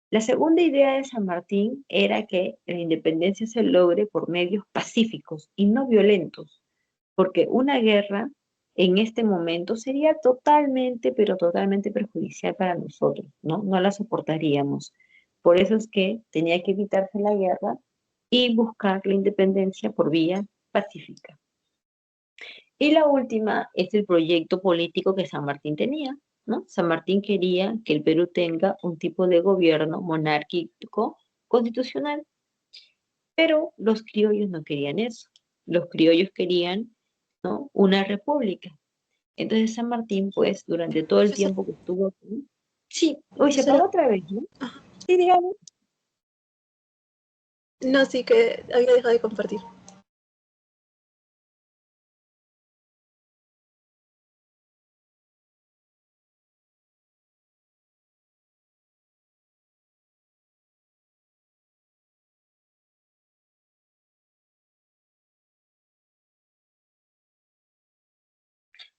[SPEAKER 1] La segunda idea de San Martín era que la independencia se logre por medios pacíficos y no violentos, porque una guerra en este momento sería totalmente, pero totalmente perjudicial para nosotros, ¿no? No la soportaríamos. Por eso es que tenía que evitarse la guerra y buscar la independencia por vía pacífica. Y la última es el proyecto político que San Martín tenía, ¿no? San Martín quería que el Perú tenga un tipo de gobierno monárquico constitucional, pero los criollos no querían eso. Los criollos querían, ¿no? Una república. Entonces San Martín, pues, durante todo el
[SPEAKER 2] Profesor,
[SPEAKER 1] tiempo que estuvo aquí, sí, hoy se
[SPEAKER 2] profesora,
[SPEAKER 1] apagó otra vez, ¿no? Sí, digamos.
[SPEAKER 2] no, sí que había dejado de compartir.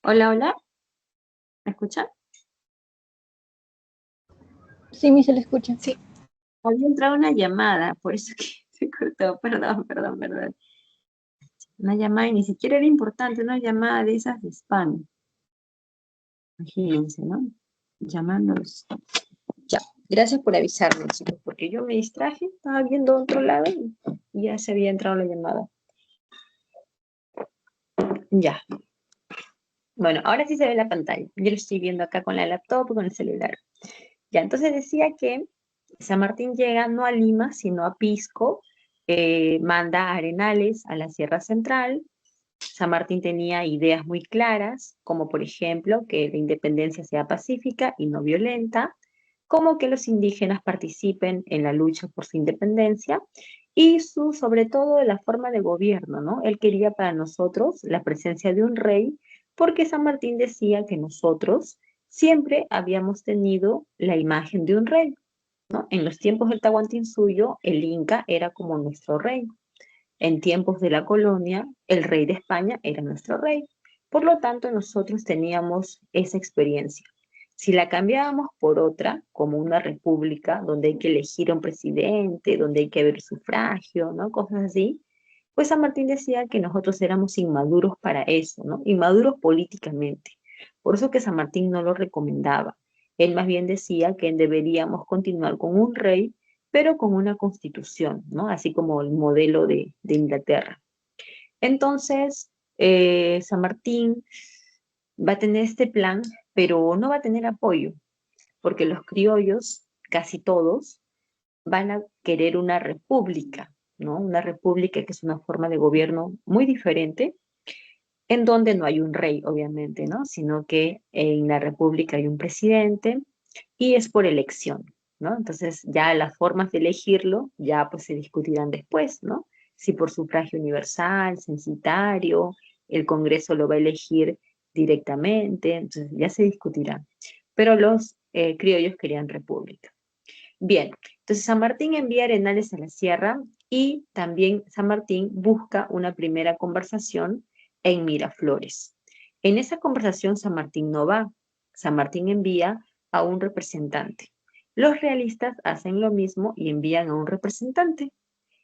[SPEAKER 1] Hola, hola, ¿me escuchan?
[SPEAKER 4] Sí, mi se le escucha.
[SPEAKER 2] Sí,
[SPEAKER 1] Había entrado una llamada, por eso que se cortó, perdón, perdón, perdón. Una llamada y ni siquiera era importante, una llamada de esas de spam. Imagínense, ¿no? Llamándolos. Ya, gracias por avisarme, chicos, porque yo me distraje, estaba viendo otro lado y ya se había entrado la llamada. Ya. Bueno, ahora sí se ve la pantalla. Yo lo estoy viendo acá con la laptop y con el celular. Ya, entonces decía que San Martín llega no a Lima, sino a Pisco, manda a Arenales a la Sierra Central. San Martín tenía ideas muy claras, como por ejemplo que la independencia sea pacífica y no violenta, como que los indígenas participen en la lucha por su independencia y sobre todo la forma de gobierno, ¿no? Él quería para nosotros la presencia de un rey, porque San Martín decía que nosotros siempre habíamos tenido la imagen de un rey, ¿no? En los tiempos del Tahuantinsuyo, el Inca era como nuestro rey. En tiempos de la colonia, el rey de España era nuestro rey. Por lo tanto, nosotros teníamos esa experiencia. Si la cambiábamos por otra, como una república, donde hay que elegir a un presidente, donde hay que haber sufragio, ¿no? Cosas así, pues San Martín decía que nosotros éramos inmaduros para eso, ¿no? Inmaduros políticamente. Por eso que San Martín no lo recomendaba. Él más bien decía que deberíamos continuar con un rey, pero con una constitución, ¿no? Así como el modelo de Inglaterra. Entonces, San Martín va a tener este plan, pero no va a tener apoyo, porque los criollos, casi todos, van a querer una república, ¿no? Una república que es una forma de gobierno muy diferente, en donde no hay un rey, obviamente, ¿no? Sino que en la república hay un presidente y es por elección, ¿no? Entonces ya las formas de elegirlo ya pues se discutirán después, ¿no? Si por sufragio universal, censitario, el Congreso lo va a elegir directamente, entonces ya se discutirá. Pero los criollos querían república. Bien, entonces San Martín envía Arenales a la sierra y también San Martín busca una primera conversación en Miraflores. En esa conversación San Martín no va, San Martín envía a un representante. Los realistas hacen lo mismo y envían a un representante.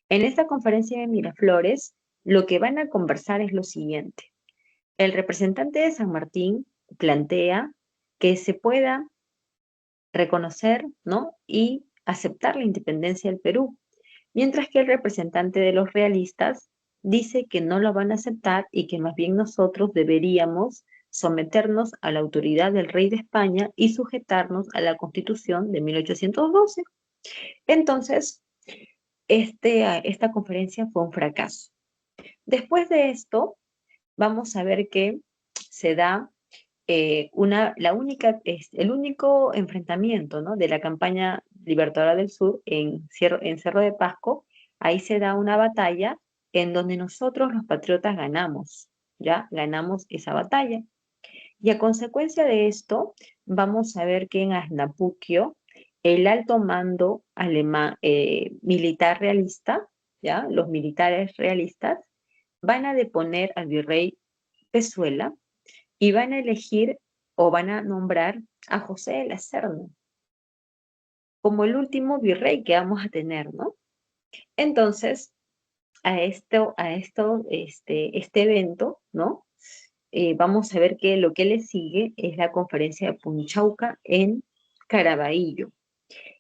[SPEAKER 1] En esta conferencia de Miraflores, lo que van a conversar es lo siguiente. El representante de San Martín plantea que se pueda reconocer, ¿no? Y aceptar la independencia del Perú, mientras que el representante de los realistas dice que no lo van a aceptar y que más bien nosotros deberíamos someternos a la autoridad del rey de España y sujetarnos a la Constitución de 1812. Entonces, esta conferencia fue un fracaso. Después de esto, vamos a ver que se da el único enfrentamiento, ¿no?, de la campaña libertadora del sur en Cerro de Pasco. Ahí se da una batalla en donde nosotros los patriotas ganamos, ¿ya? Ganamos esa batalla. Y a consecuencia de esto, vamos a ver que en Asnapuquio, el alto mando alemán, militar realista, ¿ya? Los militares realistas van a deponer al virrey Pezuela y van a elegir o van a nombrar a José de la Serna como el último virrey que vamos a tener, ¿no? Entonces, este evento, ¿no? Vamos a ver que lo que le sigue es la conferencia de Punchauca en Caraballo.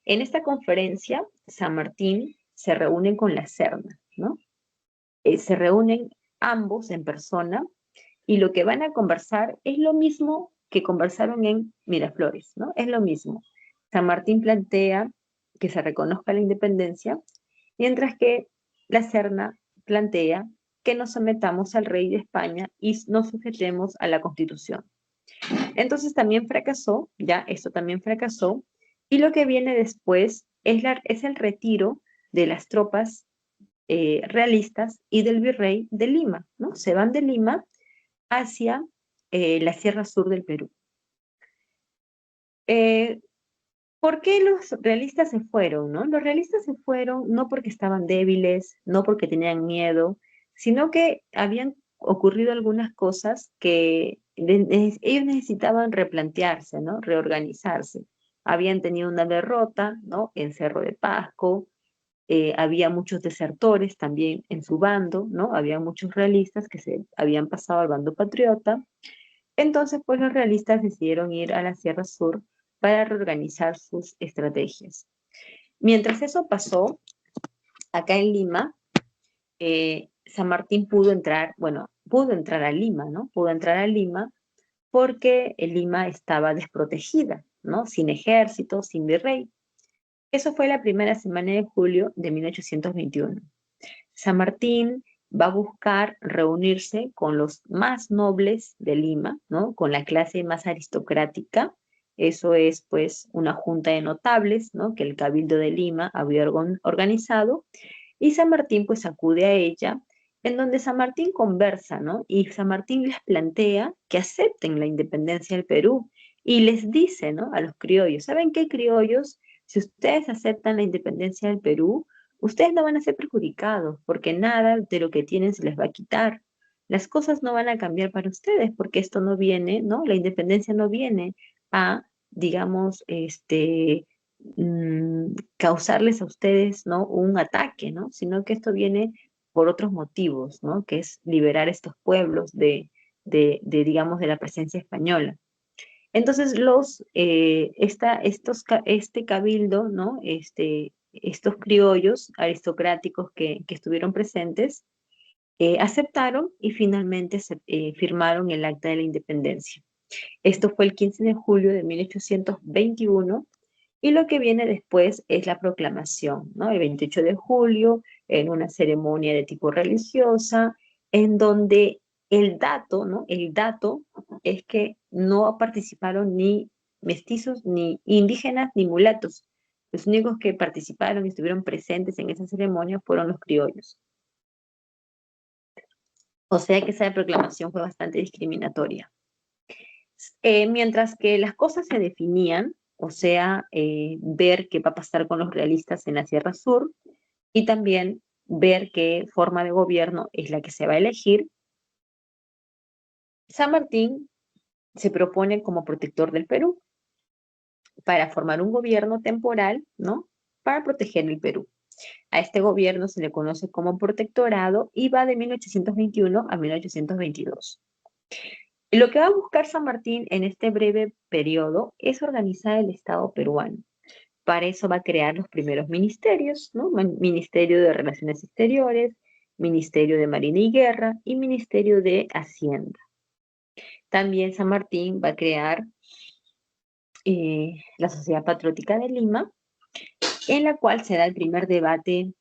[SPEAKER 1] En esta conferencia, San Martín se reúne con la Serna, ¿no? Se reúnen ambos en persona y lo que van a conversar es lo mismo que conversaron en Miraflores, ¿no? Es lo mismo. San Martín plantea que se reconozca la independencia, mientras que la Serna plantea que nos sometamos al rey de España y nos sujetemos a la Constitución. Entonces también fracasó, ya esto también fracasó, y lo que viene después es el retiro de las tropas realistas y del virrey de Lima, ¿no? Se van de Lima hacia la Sierra Sur del Perú. ¿Por qué los realistas se fueron, no? Los realistas se fueron no porque estaban débiles, no porque tenían miedo, sino que habían ocurrido algunas cosas que ellos necesitaban replantearse, ¿no? Reorganizarse. Habían tenido una derrota, ¿no?, en Cerro de Pasco. Había muchos desertores también en su bando, ¿no? Había muchos realistas que se habían pasado al bando patriota. Entonces, pues los realistas decidieron ir a la Sierra Sur para reorganizar sus estrategias. Mientras eso pasó, acá en Lima, San Martín pudo entrar a Lima, ¿no? Pudo entrar a Lima porque Lima estaba desprotegida, ¿no? Sin ejército, sin virrey. Eso fue la primera semana de julio de 1821. San Martín va a buscar reunirse con los más nobles de Lima, ¿no? Con la clase más aristocrática. Eso es, pues, una junta de notables, ¿no?, que el Cabildo de Lima había organizado, y San Martín, pues, acude a ella, en donde San Martín conversa, ¿no? Y San Martín les plantea que acepten la independencia del Perú, y les dice, ¿no?, a los criollos: ¿saben qué, criollos? Si ustedes aceptan la independencia del Perú, ustedes no van a ser perjudicados, porque nada de lo que tienen se les va a quitar. Las cosas no van a cambiar para ustedes, porque esto no viene, ¿no? La independencia no viene a, digamos, causarles a ustedes, ¿no?, un ataque, ¿no? Sino que esto viene por otros motivos, ¿no? Que es liberar estos pueblos digamos, de la presencia española. Entonces este cabildo, ¿no? Estos criollos aristocráticos que estuvieron presentes, aceptaron y finalmente firmaron el Acta de la Independencia. Esto fue el 15 de julio de 1821, y lo que viene después es la proclamación, ¿no? El 28 de julio, en una ceremonia de tipo religiosa, en donde el dato, ¿no? El dato es que no participaron ni mestizos, ni indígenas, ni mulatos. Los únicos que participaron y estuvieron presentes en esa ceremonia fueron los criollos. O sea que esa proclamación fue bastante discriminatoria. Mientras que las cosas se definían, o sea, ver qué va a pasar con los realistas en la Sierra Sur y también ver qué forma de gobierno es la que se va a elegir, San Martín se propone como protector del Perú para formar un gobierno temporal, ¿no?, para proteger el Perú. A este gobierno se le conoce como protectorado y va de 1821 a 1822. Lo que va a buscar San Martín en este breve periodo es organizar el Estado peruano. Para eso va a crear los primeros ministerios, ¿no? Ministerio de Relaciones Exteriores, Ministerio de Marina y Guerra y Ministerio de Hacienda. También San Martín va a crear la Sociedad Patriótica de Lima en la cual se da el primer debate,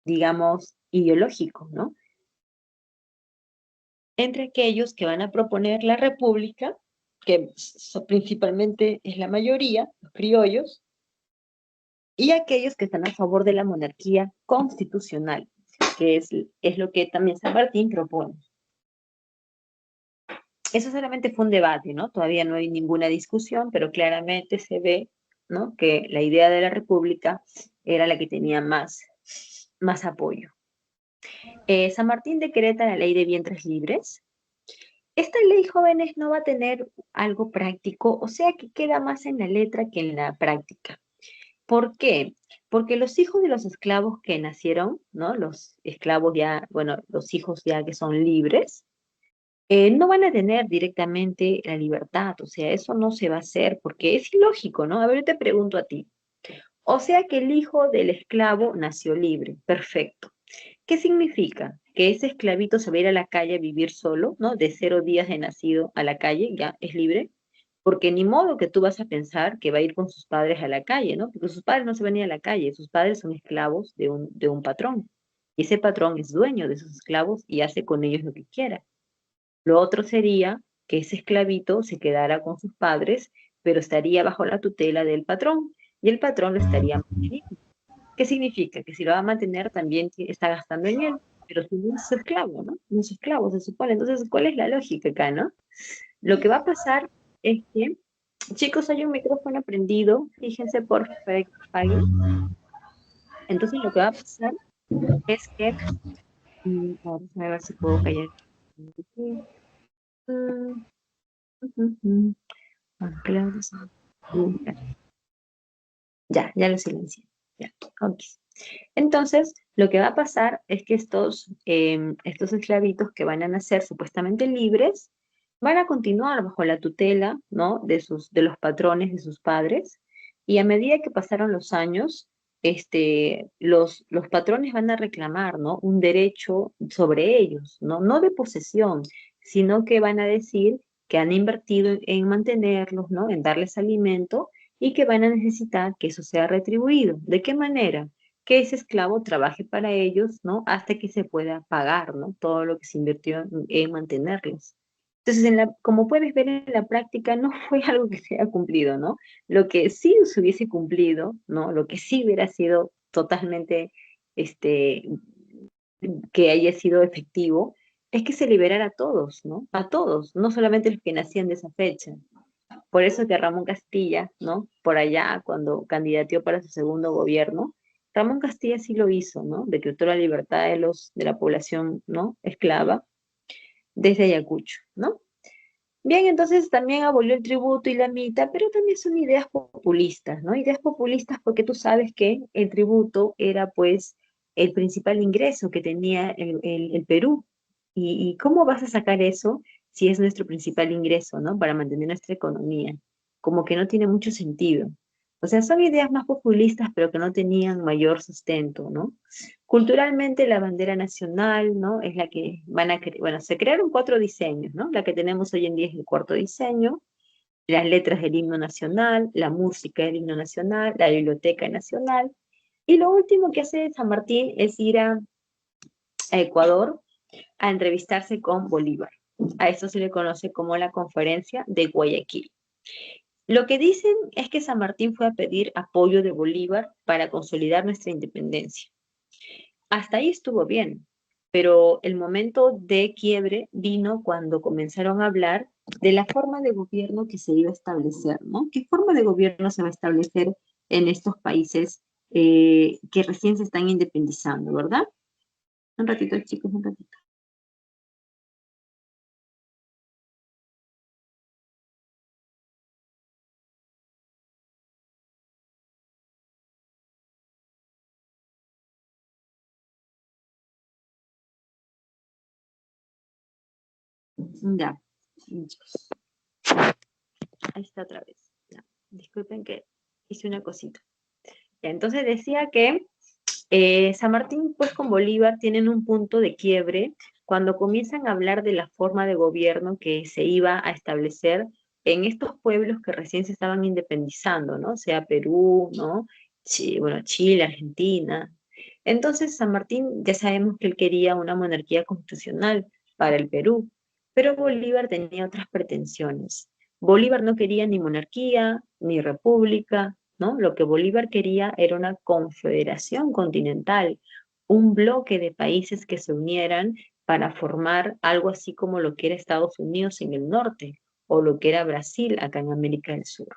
[SPEAKER 1] digamos, ideológico, ¿no? Entre aquellos que van a proponer la república, que principalmente es la mayoría, los criollos, y aquellos que están a favor de la monarquía constitucional, que es lo que también San Martín propone. Eso solamente fue un debate, ¿no? Todavía no hay ninguna discusión, pero claramente se ve, ¿no?, que la idea de la república era la que tenía más apoyo. San Martín decreta la ley de vientres libres. Esta ley, jóvenes, no va a tener algo práctico, o sea que queda más en la letra que en la práctica. ¿Por qué? Porque los hijos de los esclavos que nacieron, ¿no? Los esclavos ya, bueno, los hijos ya que son libres, no van a tener directamente la libertad, o sea, eso no se va a hacer porque es ilógico, ¿no? A ver, yo te pregunto a ti. O sea que el hijo del esclavo nació libre, perfecto. ¿Qué significa? Que ese esclavito se va a ir a la calle a vivir solo, ¿no? De 0 días de nacido a la calle, ya es libre. Porque ni modo que tú vas a pensar que va a ir con sus padres a la calle, ¿no? Porque sus padres no se van a ir a la calle, sus padres son esclavos de un patrón. Y ese patrón es dueño de sus esclavos y hace con ellos lo que quiera. Lo otro sería que ese esclavito se quedara con sus padres, pero estaría bajo la tutela del patrón y el patrón lo estaría manteniendo. ¿Qué significa? Que si lo va a mantener también está gastando en él, pero si no es su esclavo, ¿no? No es su esclavo, se supone. Entonces, ¿cuál es la lógica acá, no? Lo que va a pasar es que, chicos, hay un micrófono prendido, fíjense por favor. Entonces, lo que va a pasar es que, vamos a ver si puedo callar. Ya lo silencié. Ya, ok. Entonces, lo que va a pasar es que estos esclavitos que van a nacer supuestamente libres van a continuar bajo la tutela, ¿no?, de los patrones de sus padres, y a medida que pasaron los años, los patrones van a reclamar, ¿no?, un derecho sobre ellos, ¿no? No de posesión, sino que van a decir que han invertido en mantenerlos, ¿no?, en darles alimento, y que van a necesitar que eso sea retribuido. ¿De qué manera? Que ese esclavo trabaje para ellos, ¿no?, hasta que se pueda pagar, ¿no?, todo lo que se invirtió en mantenerlos. Entonces, como puedes ver en la práctica, no fue algo que se haya cumplido, ¿no? Lo que sí se hubiese cumplido, ¿no?, lo que sí hubiera sido totalmente, que haya sido efectivo, es que se liberara a todos, ¿no? A todos, no solamente los que nacían de esa fecha. Por eso que Ramón Castilla, ¿no?, por allá, cuando candidateó para su segundo gobierno, Ramón Castilla sí lo hizo, ¿no? Decretó la libertad de la población, ¿no?, esclava, desde Ayacucho, ¿no? Bien, entonces también abolió el tributo y la mitad, pero también son ideas populistas, ¿no? Ideas populistas porque tú sabes que el tributo era, pues, el principal ingreso que tenía el Perú. ¿Y cómo vas a sacar eso si es nuestro principal ingreso, ¿no?, para mantener nuestra economía? Como que no tiene mucho sentido. O sea, son ideas más populistas, pero que no tenían mayor sustento, ¿no? Culturalmente, la bandera nacional, ¿no?, es la que van a crear. Bueno, se crearon 4 diseños, ¿no? La que tenemos hoy en día es el 4.º diseño, las letras del himno nacional, la música del himno nacional, la biblioteca nacional. Y lo último que hace San Martín es ir a Ecuador a entrevistarse con Bolívar. A esto se le conoce como la Conferencia de Guayaquil. Lo que dicen es que San Martín fue a pedir apoyo de Bolívar para consolidar nuestra independencia. Hasta ahí estuvo bien, pero el momento de quiebre vino cuando comenzaron a hablar de la forma de gobierno que se iba a establecer, ¿no? ¿Qué forma de gobierno se va a establecer en estos países que recién se están independizando, ¿verdad? Un ratito, chicos, un ratito. Ya, chicos. Ahí está otra vez. Ya. Disculpen que hice una cosita. Ya, entonces decía que San Martín, pues, con Bolívar tienen un punto de quiebre cuando comienzan a hablar de la forma de gobierno que se iba a establecer en estos pueblos que recién se estaban independizando, ¿no? Sea Perú, ¿no?, Sí, bueno, Chile, Argentina. Entonces, San Martín ya sabemos que él quería una monarquía constitucional para el Perú, pero Bolívar tenía otras pretensiones. Bolívar no quería ni monarquía ni república, ¿no? Lo que Bolívar quería era una confederación continental, un bloque de países que se unieran para formar algo así como lo que era Estados Unidos en el norte o lo que era Brasil acá en América del Sur.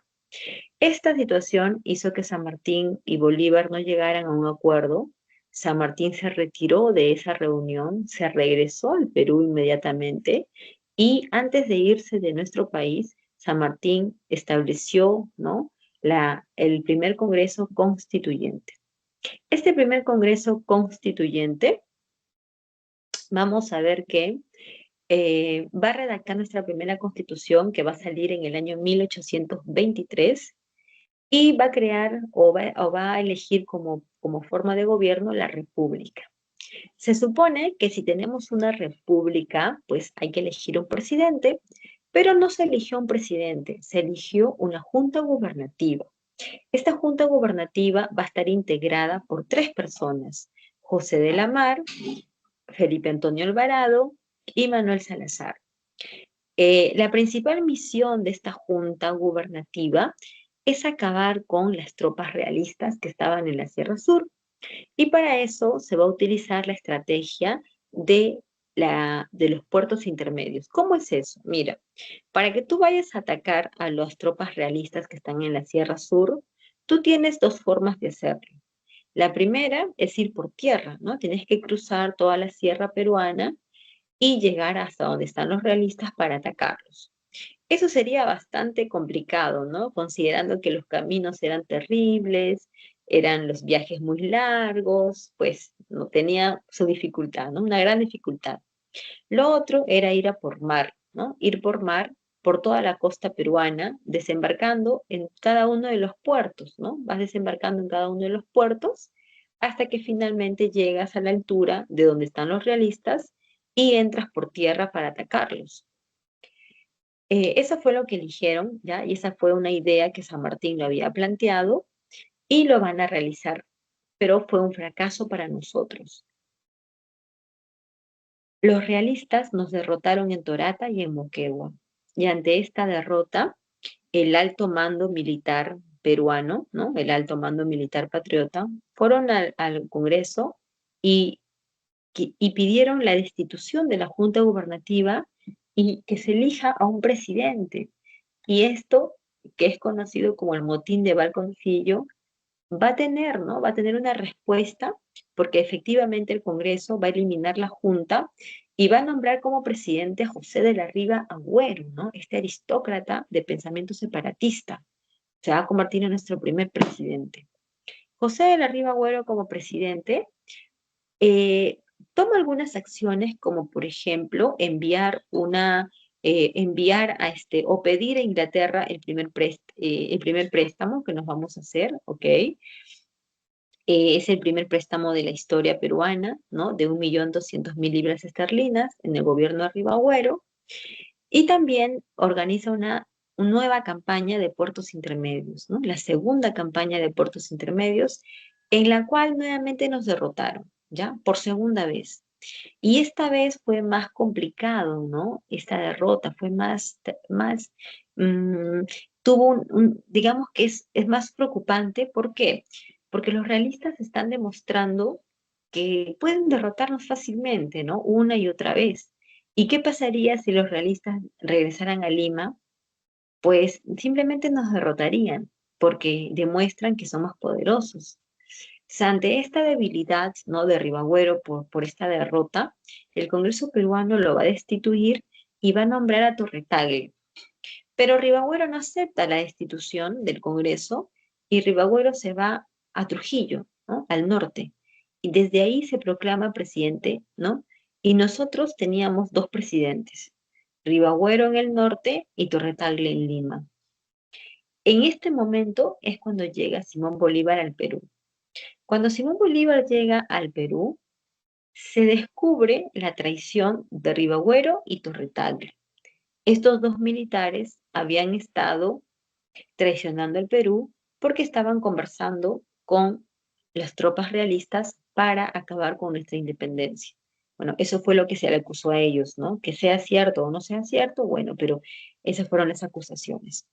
[SPEAKER 1] Esta situación hizo que San Martín y Bolívar no llegaran a un acuerdo. San Martín se retiró de esa reunión, se regresó al Perú inmediatamente y antes de irse de nuestro país, San Martín estableció, ¿no?, el primer Congreso Constituyente. Este primer Congreso Constituyente, vamos a ver que va a redactar nuestra primera constitución que va a salir en el año 1823 y va a crear o va a elegir como forma de gobierno la república. Se supone que si tenemos una república, pues hay que elegir un presidente, pero no se eligió un presidente, se eligió una junta gubernativa. Esta junta gubernativa va a estar integrada por 3 personas: José de la Mar, Felipe Antonio Alvarado y Manuel Salazar. La principal misión de esta junta gubernativa es acabar con las tropas realistas que estaban en la Sierra Sur. Y para eso se va a utilizar la estrategia de los puertos intermedios. ¿Cómo es eso? Mira, para que tú vayas a atacar a las tropas realistas que están en la Sierra Sur, tú tienes 2 formas de hacerlo. La primera es ir por tierra, ¿no? Tienes que cruzar toda la sierra peruana y llegar hasta donde están los realistas para atacarlos. Eso sería bastante complicado, ¿no? Considerando que los caminos eran terribles, eran los viajes muy largos, pues no tenía su dificultad, ¿no? Una gran dificultad. Lo otro era ir a por mar, ¿no? Ir por mar por toda la costa peruana, desembarcando en cada uno de los puertos, ¿no? Vas desembarcando en cada uno de los puertos hasta que finalmente llegas a la altura de donde están los realistas y entras por tierra para atacarlos. Eso fue lo que eligieron, ¿ya? Y esa fue una idea que San Martín lo había planteado y lo van a realizar, pero fue un fracaso para nosotros. Los realistas nos derrotaron en Torata y en Moquegua, y ante esta derrota, el alto mando militar peruano, ¿no?, el alto mando militar patriota, fueron al Congreso y, y pidieron la destitución de la Junta Gubernativa y que se elija a un presidente. Y esto, que es conocido como el motín de Balconcillo, va a tener, ¿no? Va a tener una respuesta, porque efectivamente el Congreso va a eliminar la Junta y va a nombrar como presidente a José de la Riva Agüero, ¿no? Este aristócrata de pensamiento separatista. Se va a convertir en nuestro primer presidente. José de la Riva Agüero como presidente eh, toma algunas acciones como por ejemplo enviar o pedir a Inglaterra el primer préstamo que nos vamos a hacer, ¿ok? Es el primer préstamo de la historia peruana, ¿no? De 1.200.000 libras esterlinas en el gobierno de Ribagüero. Y también organiza una nueva campaña de puertos intermedios, ¿no? La segunda campaña de puertos intermedios, en la cual nuevamente nos derrotaron, ¿ya? Por segunda vez. Y esta vez fue más complicado, ¿no? Esta derrota fue mm, tuvo digamos que es más preocupante. ¿Por qué? Porque los realistas están demostrando que pueden derrotarnos fácilmente, ¿no? Una y otra vez. ¿Y qué pasaría si los realistas regresaran a Lima? Pues simplemente nos derrotarían, porque demuestran que somos poderosos. Ante esta debilidad, ¿no?, de Ribagüero por esta derrota, el Congreso peruano lo va a destituir y va a nombrar a Torretagle. Pero Ribagüero no acepta la destitución del Congreso y Ribagüero se va a Trujillo, ¿no?, al norte. Y desde ahí se proclama presidente, ¿no? Y nosotros teníamos 2 presidentes, Ribagüero en el norte y Torretagle en Lima. En este momento es cuando llega Simón Bolívar al Perú. Cuando Simón Bolívar llega al Perú, se descubre la traición de Ribagüero y Torretagle. Estos 2 militares habían estado traicionando al Perú porque estaban conversando con las tropas realistas para acabar con nuestra independencia. Bueno, eso fue lo que se le acusó a ellos, ¿no? Que sea cierto o no sea cierto, bueno, pero esas fueron las acusaciones.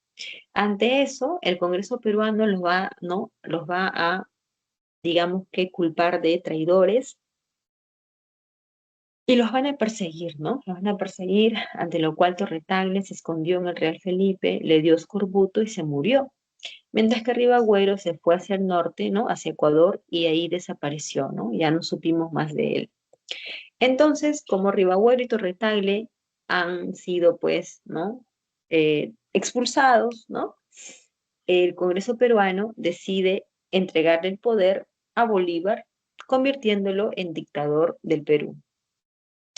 [SPEAKER 1] Ante eso, el Congreso peruano los va a, digamos que, culpar de traidores y los van a perseguir, ¿no? Los van a perseguir, ante lo cual Torretagle se escondió en el Real Felipe, le dio escorbuto y se murió. Mientras que Ribagüero se fue hacia el norte, ¿no? Hacia Ecuador y ahí desapareció, ¿no? Ya no supimos más de él. Entonces, como Ribagüero y Torretagle han sido, pues, ¿no? Expulsados, ¿no? El Congreso peruano decide entregarle el poder a Bolívar, convirtiéndolo en dictador del Perú.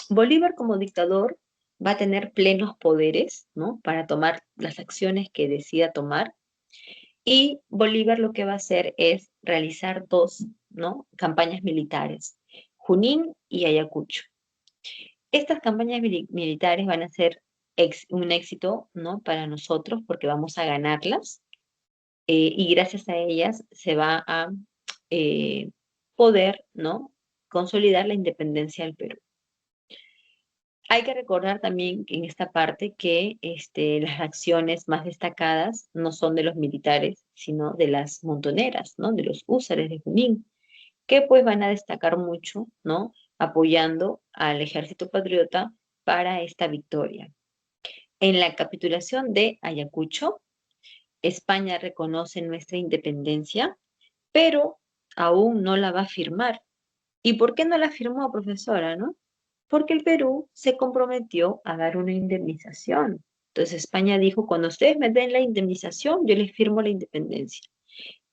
[SPEAKER 1] Bolívar como dictador va a tener plenos poderes, ¿no? Para tomar las acciones que decida tomar. Y Bolívar lo que va a hacer es realizar dos, ¿no? Campañas militares, Junín y Ayacucho. Estas campañas militares van a ser un éxito, ¿no? Para nosotros porque vamos a ganarlas y gracias a ellas se va a poder, ¿no? Consolidar la independencia del Perú. Hay que recordar también en esta parte que las acciones más destacadas no son de los militares, sino de las montoneras, ¿no? De los húsares de Junín, que pues van a destacar mucho, ¿no? Apoyando al ejército patriota para esta victoria. En la capitulación de Ayacucho, España reconoce nuestra independencia, pero aún no la va a firmar. ¿Y por qué no la firmó, profesora, no? Porque el Perú se comprometió a dar una indemnización. Entonces España dijo, cuando ustedes me den la indemnización, yo les firmo la independencia.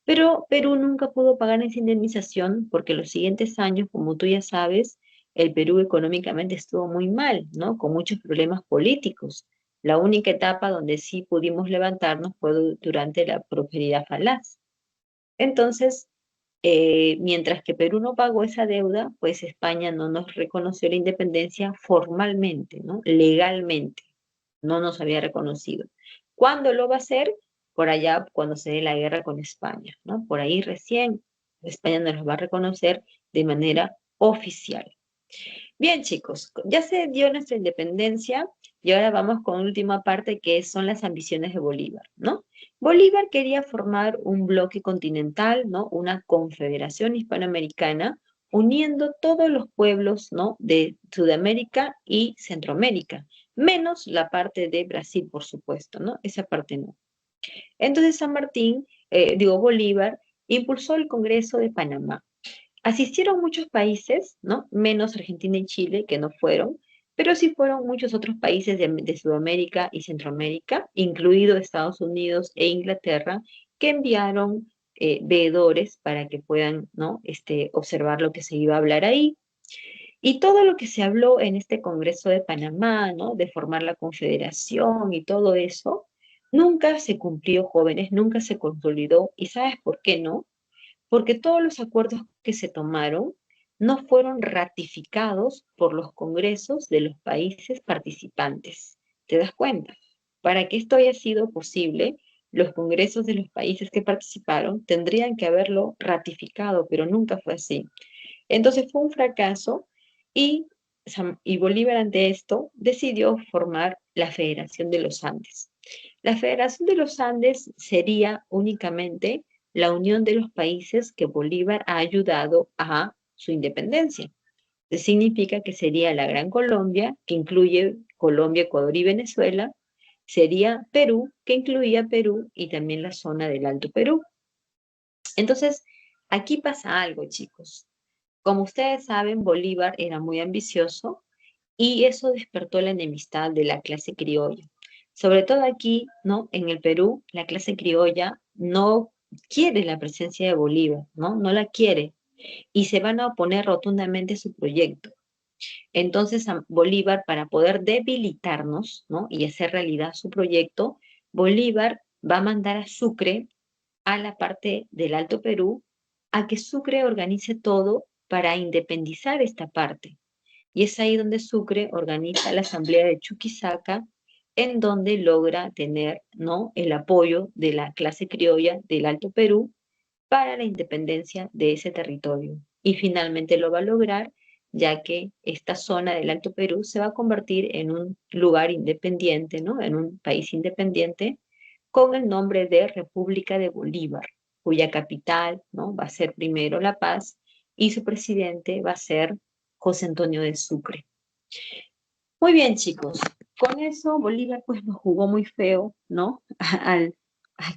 [SPEAKER 1] Pero Perú nunca pudo pagar esa indemnización porque los siguientes años, como tú ya sabes, el Perú económicamente estuvo muy mal, ¿no? Con muchos problemas políticos. La única etapa donde sí pudimos levantarnos fue durante la prosperidad falaz. Entonces, mientras que Perú no pagó esa deuda, pues España no nos reconoció la independencia formalmente, ¿no? Legalmente, no nos había reconocido. ¿Cuándo lo va a hacer? Por allá, cuando se dé la guerra con España, ¿no? Por ahí recién España nos los va a reconocer de manera oficial. Bien, chicos, ya se dio nuestra independencia y ahora vamos con la última parte que son las ambiciones de Bolívar, ¿no? Bolívar quería formar un bloque continental, ¿no? Una confederación hispanoamericana uniendo todos los pueblos, ¿no? De Sudamérica y Centroamérica, menos la parte de Brasil, por supuesto, ¿no? Esa parte no. Entonces Bolívar impulsó el Congreso de Panamá. Asistieron muchos países, ¿no? Menos Argentina y Chile, que no fueron, pero sí fueron muchos otros países de Sudamérica y Centroamérica, incluido Estados Unidos e Inglaterra, que enviaron veedores para que puedan, ¿no? Observar lo que se iba a hablar ahí. Y todo lo que se habló en este Congreso de Panamá, ¿no? De formar la confederación y todo eso, nunca se cumplió, jóvenes, nunca se consolidó. ¿Y sabes por qué no? Porque todos los acuerdos que se tomaron no fueron ratificados por los congresos de los países participantes. ¿Te das cuenta? Para que esto haya sido posible, los congresos de los países que participaron tendrían que haberlo ratificado, pero nunca fue así. Entonces fue un fracaso y, y Bolívar ante esto decidió formar la Federación de los Andes. La Federación de los Andes sería únicamente la unión de los países que Bolívar ha ayudado a su independencia. Eso significa que sería la Gran Colombia, que incluye Colombia, Ecuador y Venezuela, sería Perú, que incluía Perú y también la zona del Alto Perú. Entonces, aquí pasa algo, chicos. Como ustedes saben, Bolívar era muy ambicioso y eso despertó la enemistad de la clase criolla. Sobre todo aquí, ¿no? En el Perú, la clase criolla no quiere la presencia de Bolívar, ¿no? No la quiere y se van a oponer rotundamente a su proyecto. Entonces, Bolívar, para poder debilitarnos, ¿no? Y hacer realidad su proyecto, Bolívar va a mandar a Sucre, a la parte del Alto Perú, a que Sucre organice todo para independizar esta parte. Y es ahí donde Sucre organiza la asamblea de Chuquisaca, en donde logra tener, ¿no? El apoyo de la clase criolla del Alto Perú para la independencia de ese territorio. Y finalmente lo va a lograr, ya que esta zona del Alto Perú se va a convertir en un lugar independiente, ¿no? En un país independiente, con el nombre de República de Bolívar, cuya capital, ¿no? Va a ser primero La Paz y su presidente va a ser José Antonio de Sucre. Muy bien, chicos. Con eso Bolívar pues nos jugó muy feo, ¿no? Al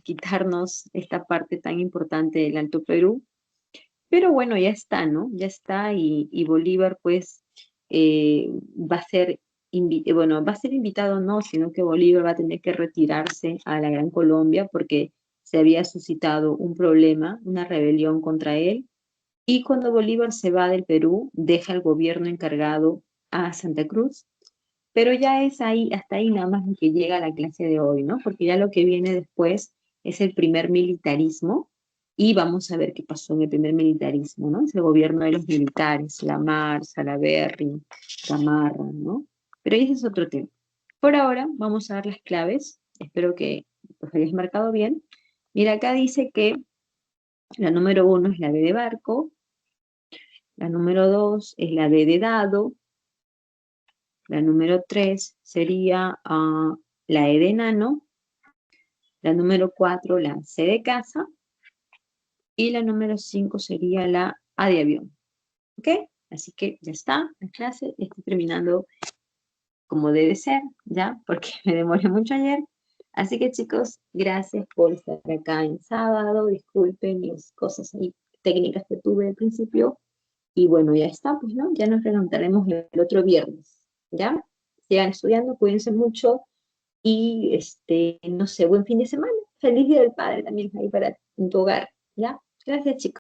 [SPEAKER 1] quitarnos esta parte tan importante del Alto Perú. Pero bueno, ya está, ¿no? Ya está y Bolívar pues va a ser, bueno, va a ser invitado no, sino que Bolívar va a tener que retirarse a la Gran Colombia porque se había suscitado un problema, una rebelión contra él. Y cuando Bolívar se va del Perú, deja el gobierno encargado a Santa Cruz. Pero ya es ahí, hasta ahí nada más lo que llega a la clase de hoy, ¿no? Porque ya lo que viene después es el primer militarismo y vamos a ver qué pasó en el primer militarismo, ¿no? Es el gobierno de los militares, Lamar, Salaverry, Gamarra, ¿no? Pero ese es otro tema. Por ahora vamos a dar las claves, espero que los hayáis marcado bien. Mira, acá dice que la número 1 es la B de barco, la número 2 es la D de dado, la número 3 sería la E de enano, la número 4 la C de casa, y la número 5 sería la A de avión. ¿Ok? Así que ya está, la clase está terminando como debe ser, ¿ya? Porque me demoré mucho ayer. Así que chicos, gracias por estar acá en sábado. Disculpen mis cosas ahí técnicas que tuve al principio. Y bueno, ya está, pues, ¿no? Ya nos remontaremos el otro viernes, ¿ya? Sigan estudiando, cuídense mucho y, no sé, buen fin de semana. Feliz Día del Padre también ahí para en tu hogar, ¿ya? Gracias, chicos.